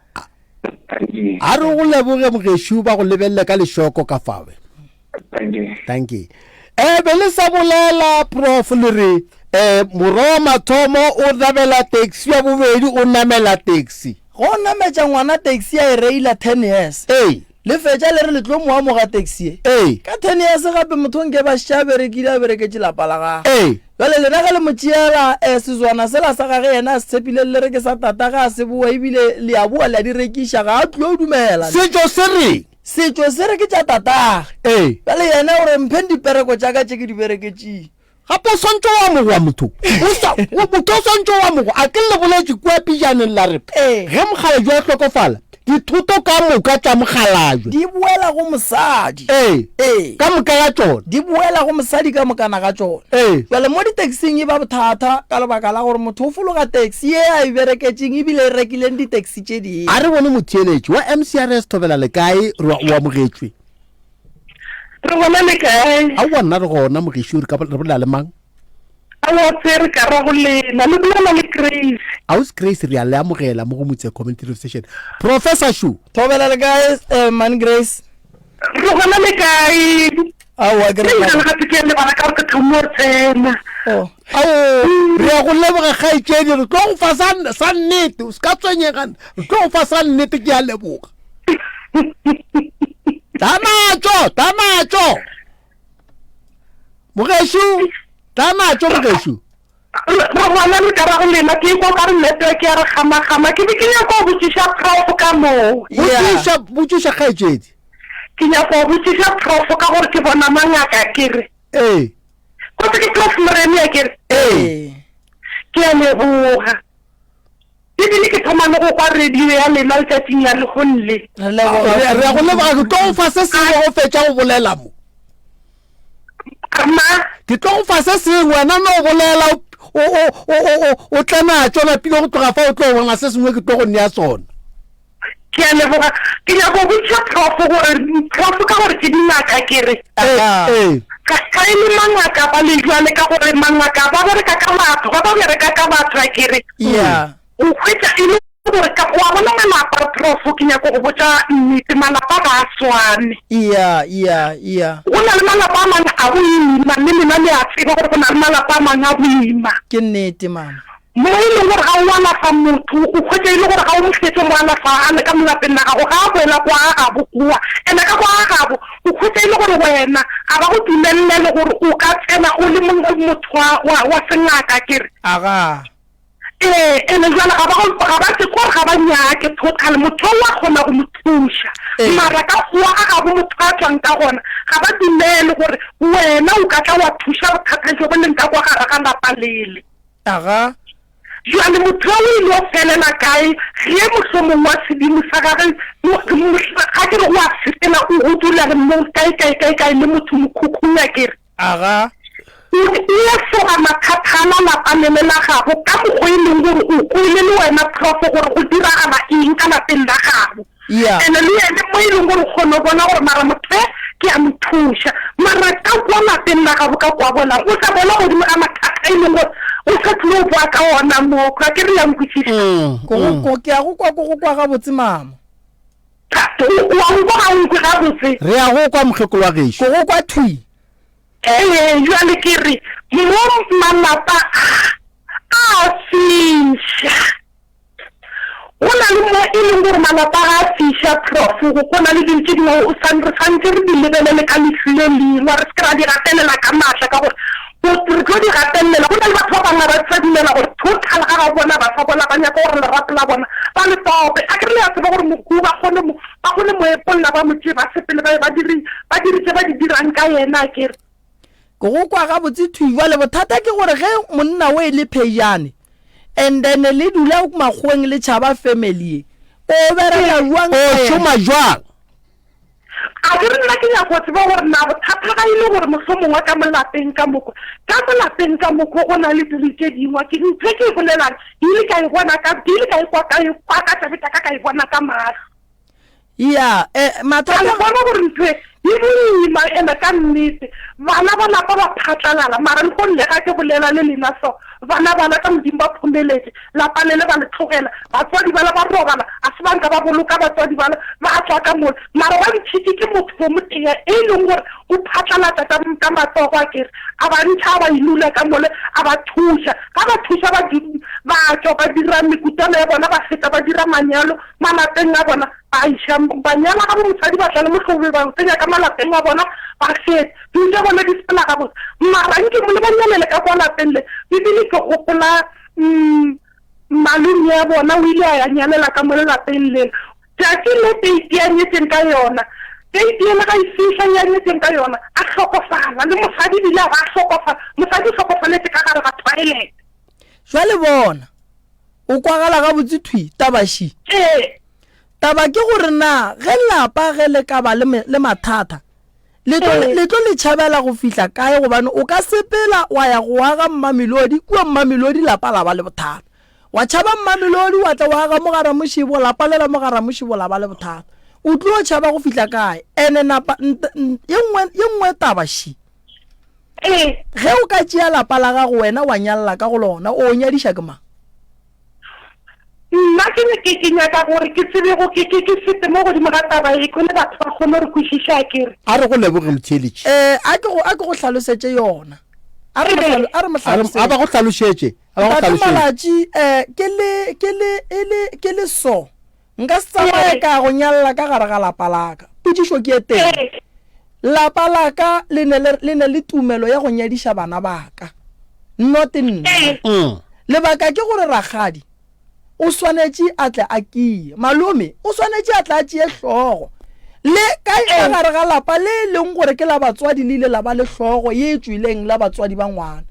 a re go leboge mogešo ba go lebelele ka lešoko ka fawe thank you be le sa bolela prof le re morwa wa mathomo o namela taxi ya bobedi o namela taxi go nametša ngwana taxi ya e reila 10 years le fetša le re le tlo moamoga taxi ka 10 years gape motho nke ba šha berekile a bereketse lapa la gage jale lena ga le motšeela sezwana sela sa gage yena a se tshepile le reke sa tata ga a se boa ebile le a boa le a di rekiša ga a tlo dumela setšo se re ke tša tatage jale yena gore mphen dipereko tšaka tše ke di bereketšeng gape o swantse wa mogo wa motho motho o swantse wa mogo a ke le boletše kua pijaneng la re ge mogale jwa tlhokofala dithoto ka moka tša mokgalajwe di buela go mosadi ka moka ga tsona di buela go mosadi ka mokana ga tsona jale mo di-taxing e ba bothata ka lebaka la gore motho o fologa taxi e a e bereketseng ebile e rekileng di-taxi tše ding a re bone motheeletši wa MCRS Thobela le kae o amogetswe re bona le kae a wa nna re gona mogeši re bolela le mang a wa tsere ka ra go lena le bolela le Grace aus Grace re a le amogela mo go Motse Community Radio Station Professor Shu Thobela le kae man Grace re bona le kae awa ke re ga ke le bana ka ke thomor tsena re a go leboga kgaetšedi re tlo go fa sa nnete o se ka tswenyegana re tlo go fa sa nnete ke a leboga Tanacho Mogeshu Tanacho Mogeshu Rona le ka ra go lena ke go ka re network ya re gama ke be ke nya go botsisha prof ka mo botsisha kgaetšedi ke nya go botsisha prof ka gore ke bona mangaka kere go ke prof moremi ya kere ke a leboga Dibili ke thoma no go kwa radio ya lena le tsatsing ya le gonle re a go leboga ke tlo go fa se sengwe go fetša go bolela mo ke tlo go fa se sengwe wena no bolela o tlana tsona pele go tloga fa o tlo bona se sengwe ke tlo go nea sona ke a leboga ke ya go botsa prof ka gore ke dinaka kere ka ile mangaka ba le jwale ka gore mangaka ba re ka ka batho ba re ka ka batho kere o khwetsa ile gore ka go bona malapa prof ke nya go botsa nnete malapa ba swane o na le malapa mang a boima le mina le a tseba gore bona malapa mang a boima ke nnete mama mo ile gore ga o wana fa motho o khwetsa ile gore ga o mfetse mo ana fa ana ka molapeng na go ga boela kwa ga bokua ena ka kwa ga bo o khwetsa ile gore wena a ba go tumelele gore o ka tsena o le motho wa sengaka kere aga ene jana ga ba se go ga ba nya ke total motho wa gona go mthusha mara ka go ga go motho a tsang ka gona ga ba dumele gore wena o ka tla wa thusha bothata jo bo leng ka kwa ga ga lapalele aga jana motho o ile o felela kae ge mosomo wa sedimo sa gagwe ga ke re wa fetela o dula le mo kae le motho mokhukhuna kere aga ya soga makhathana la pamelela gago ka go ileng gore o ile le wena prof gore o diragala eng ka lapeng la gago ene le ene mo ileng gore kgone bona gore mara motho ke a mthusha mara ka kwa lapeng la gago ka kwa bona o sa bona godimo ga mathata ileng gore o sa tlo bua ka ona mo ka ke re yang kutsisa go ke a go kwa ga botse mama wa go ga o ga botse re a go kwa mogekolo wa gesho go kwa thui jwale ke re mo malapa a fisha o na le mo e leng gore malapa a fisha prof go kona le dintse dingwe o santse re di lebelele ka lefile lengwe re se kry-a di gatelela ka maatla ka gore re tlo di gatelela go na le batho ba bangwe ba sa dumela gore total ga ga bona ba sa bona ba nyaka gore lerato la bona ba le tope a ke re le a tseba gore moku ba gone mo epolola ba motse ba sepele ba diritse ba di dirang ka yena kere go kwa ga botse thuiwa le bothata ke gore ge monna o le phejane and then le dula magweng le tshaba family o bereka jwang o shuma jwang a ke nna ke ya go tseba gore na bothata ga ile gore mohlomongwa ka molapeng ka moko go na le dilike dingwa ke ntse ke bolelang ile ka bona ka ile ka kwa ka tsebeta ka bona ka maso mathata bona gore ntse ma ena ka nnete bana ba lapa ba phatlalala mara le go nne ga ke bolela le lena so bana ka modimo ba phomeletse lapa le ba le tlogela batswadi ba la ba robala a se banka ba boloka batswadi ba a tswa ka mo mara wa ditshiti ke motho mo motea e leng gore o phatlalatsa ka matsogo a kere a ba ntsha ba ilula ka mole a ba thusha ka ba thusha ba tswa ba dira mekutano ya bona ba feta ba dira manyalo malapeng a bona ba isha banyala ga mosadi ba tla le motlhobe ba tsenya ka malapeng a bona ba feta dintse bona di sepela ga botse mara nke mo le banyalele ka kwa lapeng le bibile ke gopola malumi ya bona o ile a nyalela ka mo lapeng le tsatsi le teiti ya nyetseng ka yona teiti ena ga ifisa ya nyetseng ka yona a tlhokofala le mosadi bile a ba tlhokofala mosadi o tlhokofaletse ka gare ga toilet jwale bona o kwagala ga botse thwi tabashi taba ke gore na ge lapa ge le ka ba le mathata le tlo le tšhabela go fihla kae gobane o ka sepela wa ya go aga Mamelodi kua Mamelodi lapa la ba le bothata wa tšhaba Mamelodi wa tla wa aga mogara mošibo lapa le la mogara mošibo la ba le bothata o tlo tšhaba go fihla kae ene napa ye nngwe taba shi ge o ka tšea lapa la gago wena wa nyalla ka go lona o nyadiša ke mang nna ke ne ke nyaka gore ke tsebe go ke sete mo godimo ga taba e kone batho ba kgone re kwešiša kere a re go leboge motheletši a ke go tlhalosetse yona a ba go tlhalošetse malatši ke le so nka se tsamaye ka go nyalla ka gare ga lapa laka potšišo ke e teng lapa laka le ne le tumelo ya go nyadiša bana baka not nna lebaka ke gore ragadi o swanetše a tle a kie malome o swanetše a tle a tšee hlogo le ka gare ga lapa le leng gore ke la batswadi le ile la ba le hlogo ye tswileng la batswadi ba ngwana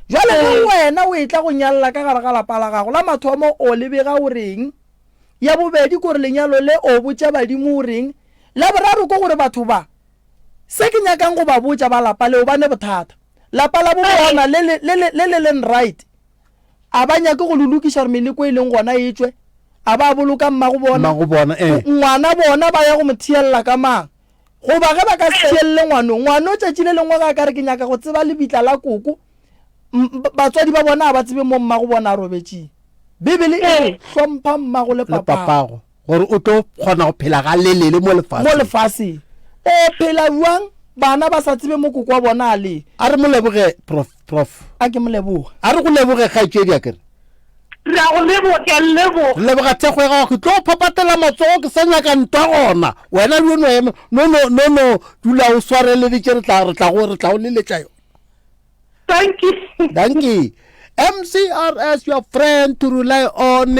jwale ge wena o e tla go nyalla ka gare ga lapa la gago la mathomo o lebega o reng ya bobedi gore lenyalo le o botša badimo o reng la boraro ko gore batho ba se ke nyakang go ba botša ba lapa le o bane bothata lapa la bobona le leng right a ba nyake go lulukiša re meleko e leng gona e tswe a ba boloka mmago bona ngwana bona ba ya go mo thielela ka mang goba ge ba ka se thielele ngwano tšatši le lengwe ga ka re ke nyaka go tseba lebitla la koko batswadi ba bona a ba tsebe mo mmago bona a robetšeng bibele e hlompha mmago le papago gore o tlo kgona go phela ga lelele mo lefaseng o phela buang bana ba sa tsebe mo koko wa bona a le a re moleboge prof a ke moleboge a re go leboge kgaetšedi a kere ra go leboga thekgo ya gago ke tlo phapatela matsogo ke sa nyaka ntwa gona wena no dula o swareleditše re tla go leletša yo thank you MCRS your friend to rely on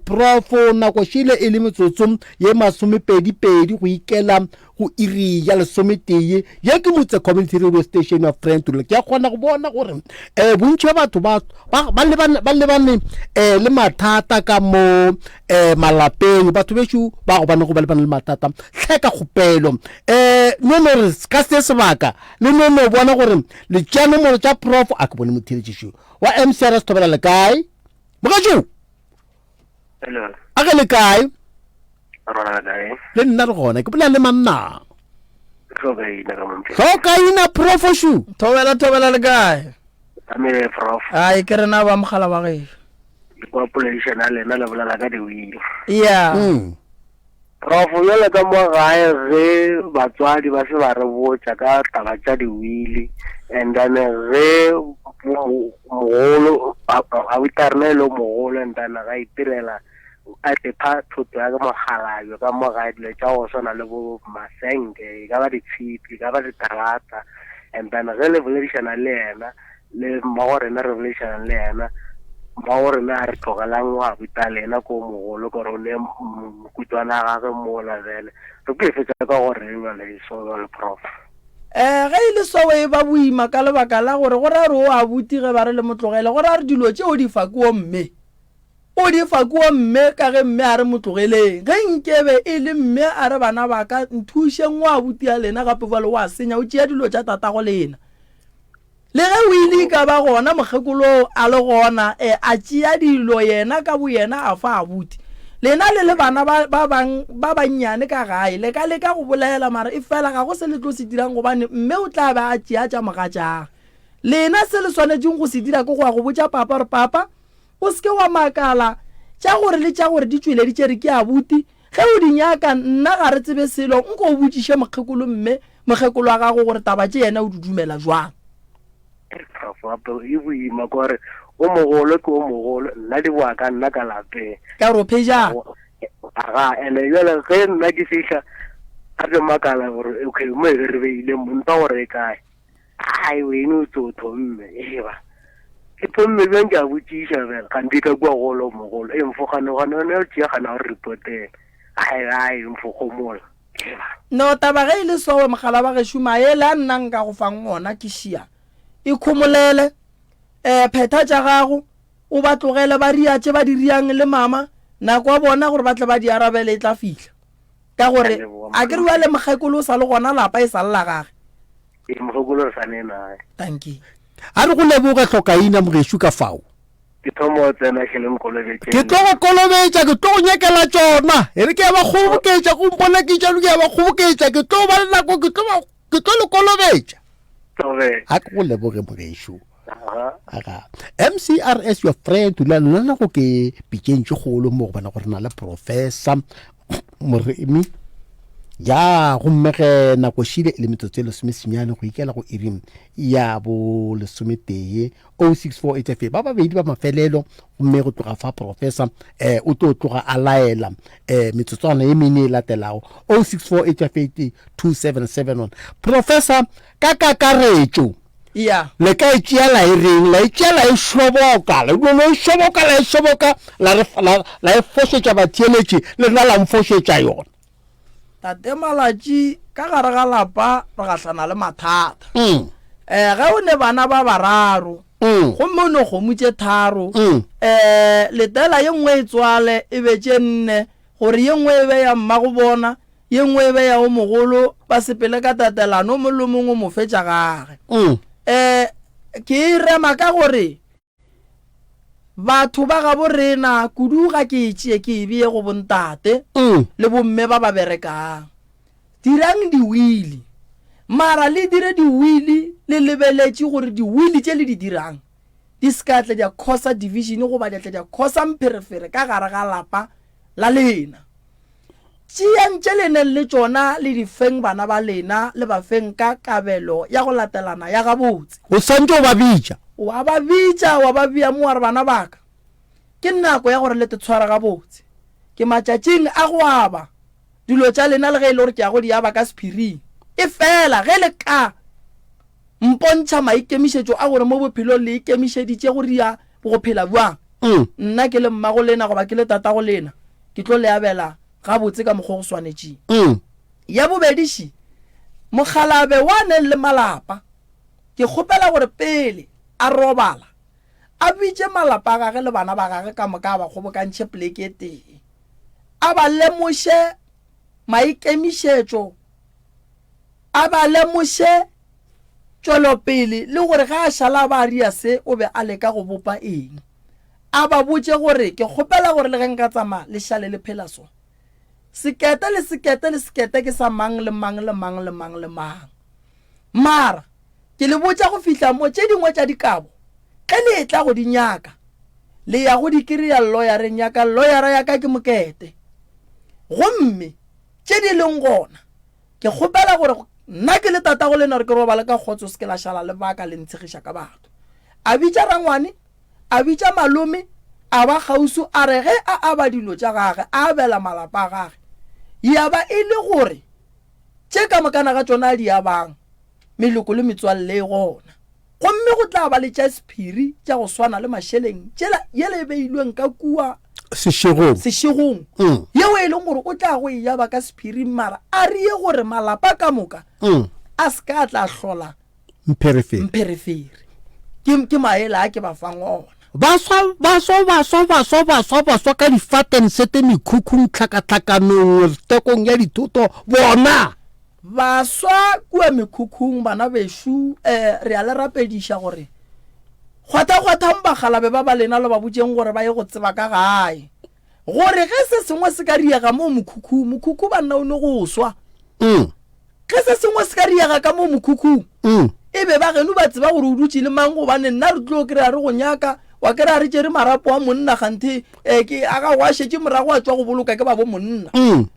prof nako šile e le metsotso ye masomepedipedi go ikela go iri ya lesometee ye ke motse community radio station your friend to rely ke a kgona go bona gore bontši ba batho ba lebane le mathata ka mo malapeng batho bešo ba go bane go ba lebane le mathata tlheka kgopelo nono re ka se sebaka le nono bona gore le tšano molo tša prof a ke bone motheletšišo wa MCRS tobela le kae mogatšo a ge le kae le nna re gona ke bolela le manna hlokaina profoshu tobela le kae ai ke re na ba mogala wa gešo prof yole ka mo gae ge batswadi ba se ba re botša ka taba tša diwili and then ge mogolo a witarna le mogolo and then ga itirela a tepha thoto ya mogalayo ka mo gae dilo tša go swana le bo masenke ka ba ditshipi ka ba ditarata and then ge le boledišana le yena le mmago rena re boledišana le yena mmago rena a re tlogelang wa buta le yena ko mogolo kore o ne mokutwana gage mola bele re ke fetsa ka gore le so le prof ge ile so e ba boima ka lebaka la gore go ra re o a butige ba re le motlogele go ra re dilo tše o di fakuo mme ka ge mme a re motlogeleng ge nkebe e le mme a re bana ba ka nthušeng wa butia lena gape vale wa senya o tšea dilo tša tatago lena le ge o ile ka ba gona mokgekolo a le gona a tšea dilo yena ka bo yena a fa a buti lena le bana ba bannyane ka gae le ka go bolela mara e fela ga go se le tlo se dirang gobane mme o tla ba a tšea tša mogatšang lena se le swanetšeng go se dira ke go ya go botša papa re papa o seke wa makala tša gore le tša gore di tswile di tšere ke a buti ge o di nyaka nna ga re tsebe selo nko o botšiše mokgekolo mme mokgekolo wa gago gore taba tše yena o di dumela jwang e boima kore o mogolo ke o mogolo nna di boa ka nna ka lapeng ka gore o phejang aga ene jale ge nna ke fitlha a re makala gore okay mo e re beile monta gore e kae ai wena o tsotho mme eba ke pomme bjang ke a botšiša bela kante ka kua golo mogolo e mfogane ne o tšeagana gore repoteng ai mfogomola no taba ge e le sowe mogala ba gešo maele a nna nka go fang ona ke šia e khomolele pheta tša gago o ba tlogele ba riatše ba di riang le mama nako wa bona gore ba tle ba di arabele e tla fihla ka gore a ke re wa le mogekolo sa le gona lapa e sa lla gage e mogekolo sa ne nae thank you a re go leboga tlhokaina mogeshu ka fao ke thomo tsena ke le nkolobetse ke tlo go kolobetša ke tlo go nyakela tsona e re ke ya ba kgoboketša go mpona ke tšalo ke ya ba kgoboketša ke tlo ba le nako ke tlo le kolobetša a ke go leboge mogeshu aga MCRS your friend la nna go ke pikentse golo mo go bana gore na le professor moremi ya go mmege nako shile e le metsotso le semesenyane go ikela go irim ya bo le someteye 0648 ba babedi ba mafelelo mme go tloga fa professor o tloga a laela metsotswana e mene e latelago 0648 2771 professor ka kakaretso ya le ka itšea la e reng la itšea la e shoboka le shoboka la e fošetša batheeletši le nna la mfošetša yona tate malatši ka gare ga lapa re gahlana le mathata ge o ne bana ba bararo gomme o ne kgomutše tharo letela ye nngwe e tswale e betše nne gore ye nngwe e be ya mmago bona ye nngwe e be ya o mogolo ba sepele ka tatelano mollo mongwe o mo fetša gage ke e rema ka gore batho ba ga borena kudu ga ke tšee ke e beye go bontate le bomme ba ba berekang dirang diwili mara le dire diwili le lebeletše gore diwili tše le di dirang di skatle dia khosa division go ba dia khosa mpherefere ka gare ga lapa la lena tšeantše lene le tšona le difeng bana ba lena le ba feng ka kabelo ya go latelana ya gabotse o santse o ba bitša wa ba bitša wa ba bia mo wa re bana baka ke nako ya gore le te tshwara gabotse ke matšatšing a go aba dilo tša lena le ge e le gore ke ya go di aba ka sephiring e fela ge le ka mpontšha maikemišetšo a gore mo bophelong le ikemišeditše go ria go phela buang nna ke le mmago lena goba ke le tatago lena ke tlo le abela gabotse ka mokgwa go swanetšeng ya bobediši mogalabe wa neng le malapa ke kgopela gore pele a robala a bitše malapa a gage le bana ba gage ka moka ba kgobokantšhe pleke tee a ba lemoše maikemišetšo a ba lemoše tšwelopele le gore ga a šala ba ria se o be a leka go bopa eng a ba botše gore ke kgopela gore le ge nka tsamaya le šale le phela so sekete le sekete ke sa mang le mang le mang le mang le mang mara ke le botša go fihla mo tše dingwe tša dikabo ge le etla go di nyaka le ya go di kry-a lawyereng yaka lawyera yaka ke mokete gomme tše di leng gona ke kgopela gore nna ke le tatago lena gore ke robale ka kgotso se ke la šala lebaka le ntshegiša ka batho a bitša rangwane a bitša malome a ba kgausu a re ge a aba dilo tša gage a abela malapa a gage ya ba e le gore tše ka mokana ga tšona di abang meloko le metswalle gona gomme go tla ba le tša sephiri tša go swana le mašheleng tšela yele e beilweng ka kua sešegong yeo e leng gore o tla go e yaba ka sephiri mara a rie gore malapa ka moka a se ka tla hlola mpherefere ke maele a ke ba fang ona baswa ka difatensete mekhukhung tlhakatlhakanong tekong ya dithoto bona baswa kua mekhukhung bana bešo re a le rapediša gore kgwatha bagalabe ba ba lena le ba botšeng gore ba ye go tseba ka gae gore ge se sengwe se ka riega mo mokhukhu banna o ne go swa ge se sengwe se ka riega ka mo mokhukhung e be ba geno ba tseba gore o dutse le mang gobane nna re tlo kry-a re go nyaka wa kry a re tšere marapo wa monna gante ke a ga wa šetse morago a tswa go boloka ke ba bo monna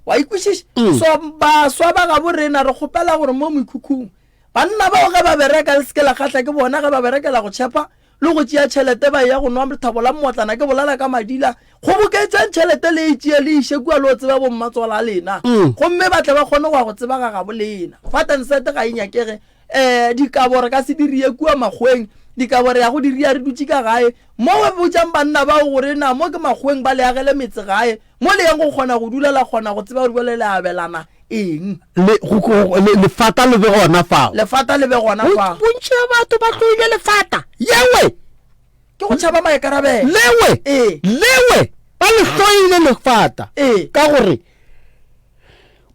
wa ikwešiša so baswa ba ga borena re kgopela gore mo mekhukhung banna bao ge ba bereka le seke la kgatlha ke bona ge ba berekela go tšhepa le go tšea tšhelete ba ya go nwa lethabo la mmotlana ke bolala ka madila go boketsang tšhelete le e tšea le iše kua le o tseba bommatswala lena gomme ba tle ba kgone go ya go tseba ga gabo lena fatensete ga e nyakege dikabore ka se dirie kua makgweng dikabore ya go diria re dutse ka gae mo we botšang banna bao gore na mo ke makgweng ba le agele metse gae mo le yang go kgona go dulela kgona go tseba gore bole le abelana eng lefata le be gona fao lefata le be gona fao bontši ya batho ba tloile lefata yewe ke go tšhaba maikarabelo lewe ba le hloile le fata ka gore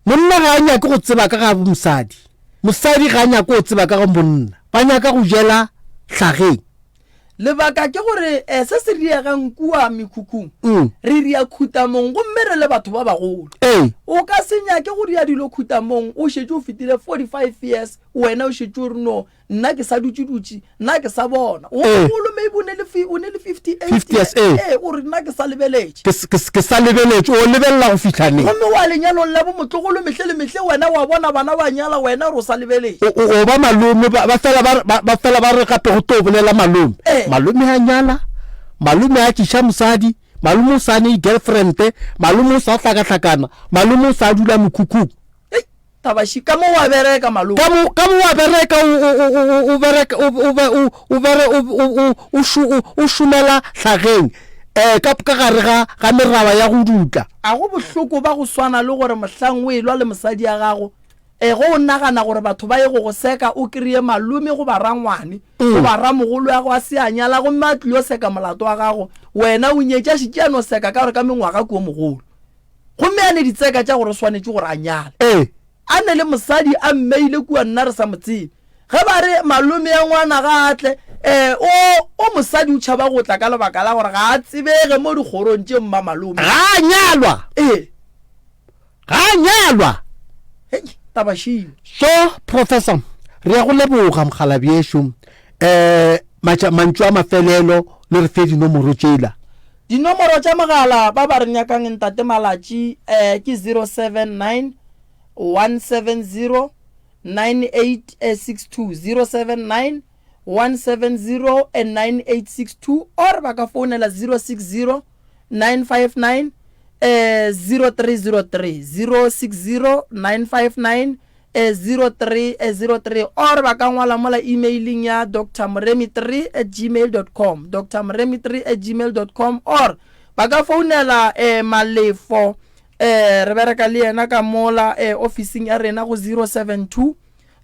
monna ga anya go tseba ka ga mosadi ga anya go tseba ka ga monna ba nyaka go jela tlhageng lebaka ke gore se se riegang kua mekhukhung re ria khutamong gomme re le batho ba bagolo o ka senya ke go ria dilo khutamong o shetse o fetile 45 years wena o shetse o re no nna ke sa dutse nna ke sa bona o mogolo maybe o ne le 58 years o re nna ke sa lebeletse ke sa lebeletse o lebella go fitlhane gomme wa lenyalong la bo motlogolo mehle wena wa bona bana ba nyala wena re o sa lebeletse o ba malome ba fela ba re gape go to bolela malome malome a nyala malome a tšhiša mosadi malome o sa ne girlfriend malome o sa tlhakatlhakana malome o sa dula mokhukhung tabashi ka mo wa bereka malome ka mo wa bereka o shumela tlhageng ka gare ga meraba ya go dutla a go bohloko ba go swana le gore mohlang o elwa le mosadi ya gago go o nagana gore batho ba ye go seka o kry-e malome go ba rangwane go ba ramogolo ya go a se a nyala go mme a tlile o seka molato wa gago wena o nyetša šikeano seka ka gore ka mengwaga kuo mogolo gomme a ne ditseka tša gore swanetse gore a nyala a ne le mosadi a mmeile kua nna re sa motsebe ge ba re malome ya ngwana ga atle o mosadi o tšhaba go tla ka lebaka la gore ga a tsebege mo dikgorong tše mma malome ga a nyalwa tabashi so professor re ya go leboga mogala bješo mantšu a mafelelo le re fe dinomoro tšela dinomoro tša mogala ba ba re nyakang ntate malatši ke 079 170 9862 079 170 9862 or ba ka founela 060 959 0303 060 959 0303 or ba ka ngwala mola emailing ya drmoremi3@gmail.com drmoremi3@gmail.com or ba ka founela malefo re bereka le yena ka mola officing ya rena go 072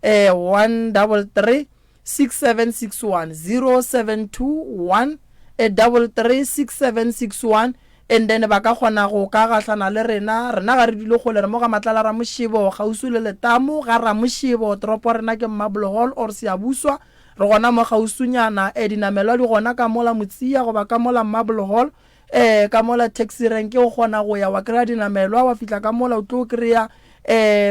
133 6761 072 133 6761 and then ba ka gona go ka gatlana le rena ga re dilo go le re mo ga matlala ra moshebo ga usu le letamo ga ra moshebo tropo rena ke Marble Hall or Siabuswa re gona mo ga usunyana dinamelwa di gona ka mola motsia go ba ka mola Marble Hall ka mola taxi rank o gona go ya wa kry-a dinamelwa wa fitla ka mola o tlo kry-a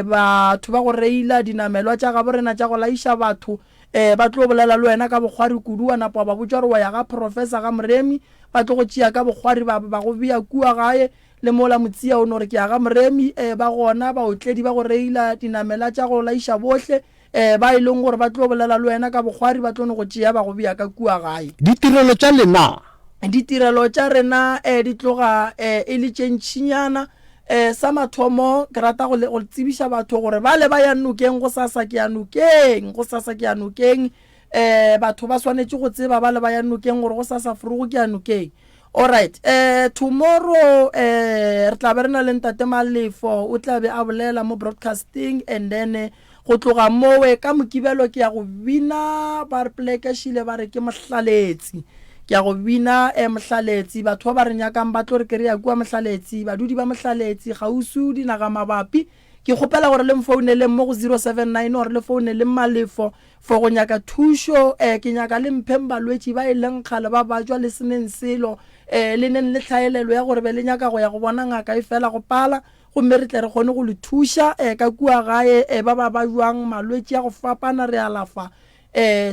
batho ba go reila dinamelwa tša ga borena tša go laiša batho ba tlo bolela le wena ka bogwari kudu wa napa ba botša gore wa ya ga professor ga Moremi ba tlo go tšea ka bogwari ba go bia kua gae le mola motsia o no re ke ya ga Moremi ba gona ba otledi ba go reila dinamela tša go laiša bohle ba e leng gore ba tlo bolela le wena ka bogwari ba tlo no go tšea ba go bia ka kua gae ditirelo tša lena ditirelo tša rena di tloga e le tšentšhinyana sa mathomo ke rata go tsebiša batho gore ba le ba ya nokeng go sasa ke ya nokeng batho ba swanetse go tseba ba le ba ya nokeng gore go sasa furugo ke ya nokeng alright tomorrow re tla be re na le ntate Malefo o tla be a bolela mo broadcasting and then go tloga mowe ka mokibelo ke ya go bina ba re plekešile ba re ke mohlaletsi ke ya go bina mohlaletsi batho ba re nyakang ba tlo re kry-a kua mohlaletsi badudi ba mohlaletsi gausu dinaga mabapi ke kgopela gore le mfouneleng mo go 079 gore le founele Malefo for go nyaka thušo ke nyaka le mpheng balwetši ba e leng kgale ba bajwa le seneng selo le neng le tlhaelelo ya gore be le nyaka go ya go bona ngaka e fela go pala gomme re tle re kgone go le thuša ka kua gae ba bajwang malwetši ya go fapana re alafa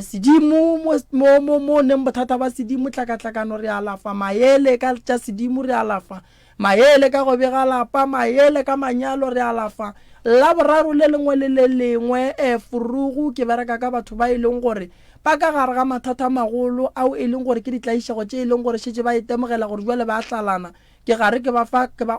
sedimo mo neng bothata ba sedimo tlhakatlhakano re alafa maele ka tša sedimo re alafa maele ka go bega lapa maele ka manyalo re alafa la boraro le lengwe le le lengwe furugu ke bereka ka batho ba e leng gore ba ka gare ga mathata magolo ao e leng gore ke ditlaišego tše e leng gore šetse ba itemogela gore jwale ba tlalana ke gare ke ba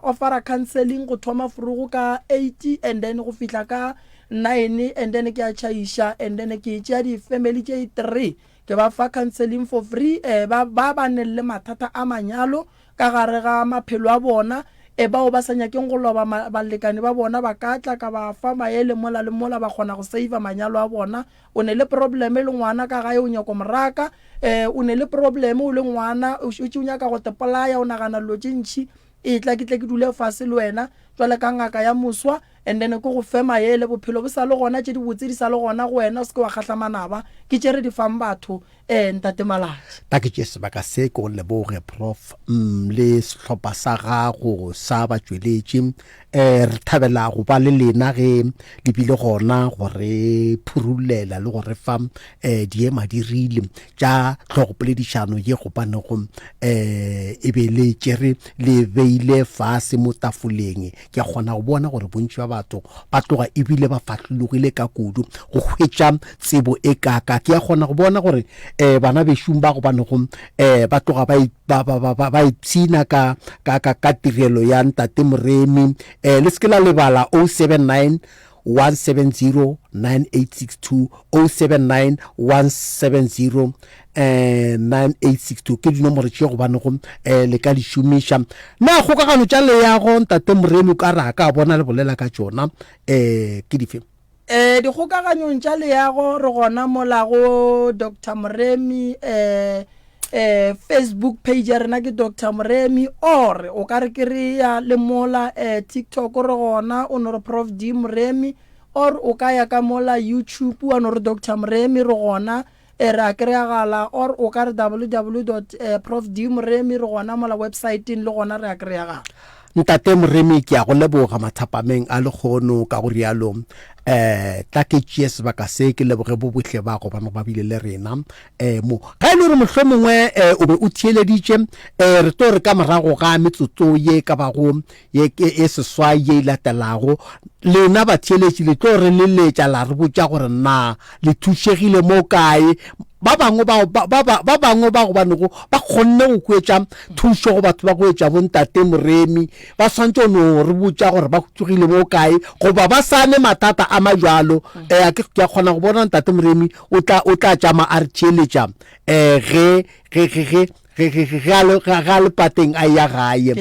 offera counseling go thoma furugu ka 80 and then go fihla ka 9 and then ke a tšhaiša and then ke tšea di-family tše 3 ke ba fa counseling for free ba nne le mathata a manyalo ka gare ga maphelo a bona bao ba sa nyakeng go loba balekane ba bona ba ka tla ka ba fa maele mola le mola ba kgona go save manyalo a bona o ne le problem le ngwana ka gae o nyako moraka o ne le problem o le ngwana o nyaka go tepolaya o nagana lo tšintši e tla ke dule fase le wena jwale ka ngaka ya moswa and then ko go fe maele bophelo bo sa le gona tse di botse di sa le gona go wena se ke wa khatla manaba ke tsere di fang batho ntate Malaji ta ke tse ba ka se go leboge prof le setlhopha sa gago sa ba tsweletše re thabela go ba le lena ge le bile gona gore phurulela le gore fa diema di rile tša tlhogopoledišano ye go panego e be le tsere le beile fase mo tafoleng ke kgona go bona gore bontši ba batho ba tloga e bile ba fatlhologile ka kudu go hwetša tsebo e kaka ke ya kgona go bona gore bana bešong ba go banego ba tloga ba ipshina ka tirelo ya ntate Moremi le se ke la lebala 079 170 9862 079 170 9862 ke dinomoro tše go banego le ka di šomiša na kgokagano tša le yago ntate Moremi ka ra ka bona le bolela ka tšona ke dife dikgokaganyong tša le yago re gona molago Dr. Moremi Facebook page ya rena ke Dr. Moremi or o ka re kry-a le mola TikTok re gona o no re Prof D Moremi or o ka ya ka mola YouTube o no re Dr. Moremi re gona re a kry-agala or o ka re www.profdmoremi re gona mola website le gona re a kry-agala ntate Moremi ke a go leboga mathapameng a le kgono ka go rialo tla ke tšee sebaka se ke leboge bo bohle ba go ba bile le rena mo ga ile re mohlomongwe o be o thieleditše re to re ka morago ga metsotso ye ka bago ye e seswa ye latelago lena ba thieletše le tlo re le letša la re botša gore na le thušegile mo kae ba bangwe ba go banego ba kgonne go kwetša thušo go batho ba go etša bontate Moremi ba swantse no re botša gore ba tsogile mo kae goba ba sane matata a majalo ke ya kgona go bona ntate Moremi o tla tšama a re tšheletša ga le pateng a ya gae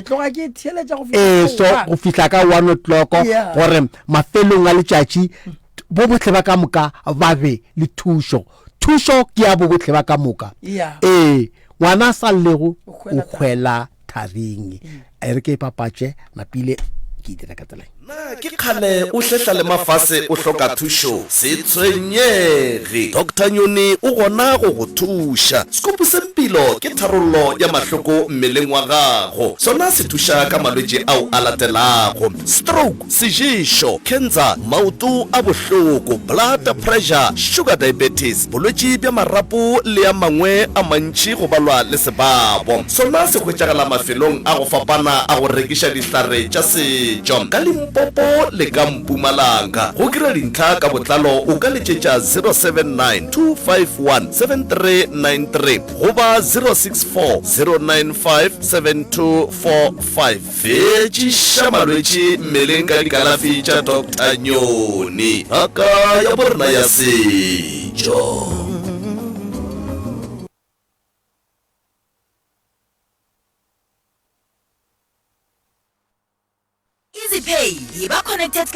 so go fihla ka 1 o'clock gore mafelong a letšatši bo bohle ba ka moka ba be le thušo ke ya bo bohle ba ka moka ngwana sa llego o kgwela thabeng re ke papatše napile ke dira ka tsela na ke kgale o hletla le mafase o hloka thušo se tshwenyege Dr. Nyoni o gona go go thuša skopo sempilo ke tharollo ya mahloko mmeleng wa gago sona se thuša ka malwetši ao a latelago stroke sejišo cancer maoto a bohloko blood pressure sugar diabetes bolwetši bja marapo le a mangwe a mantši go balwa le sebabo sona se hwetšagala mafelong a go fapana a go rekiša dihlare tša setšo ka Limpopo le ka Mpumalanga go kry-a dintlha ka botlalo o ka letšetša 079 251 7393 goba 064 095 7245 fetšiša malwetši mmeleng ka dikalafi tša Dr. Nyoni ngaka ya borena ya setšo. EasyPay, yiba connected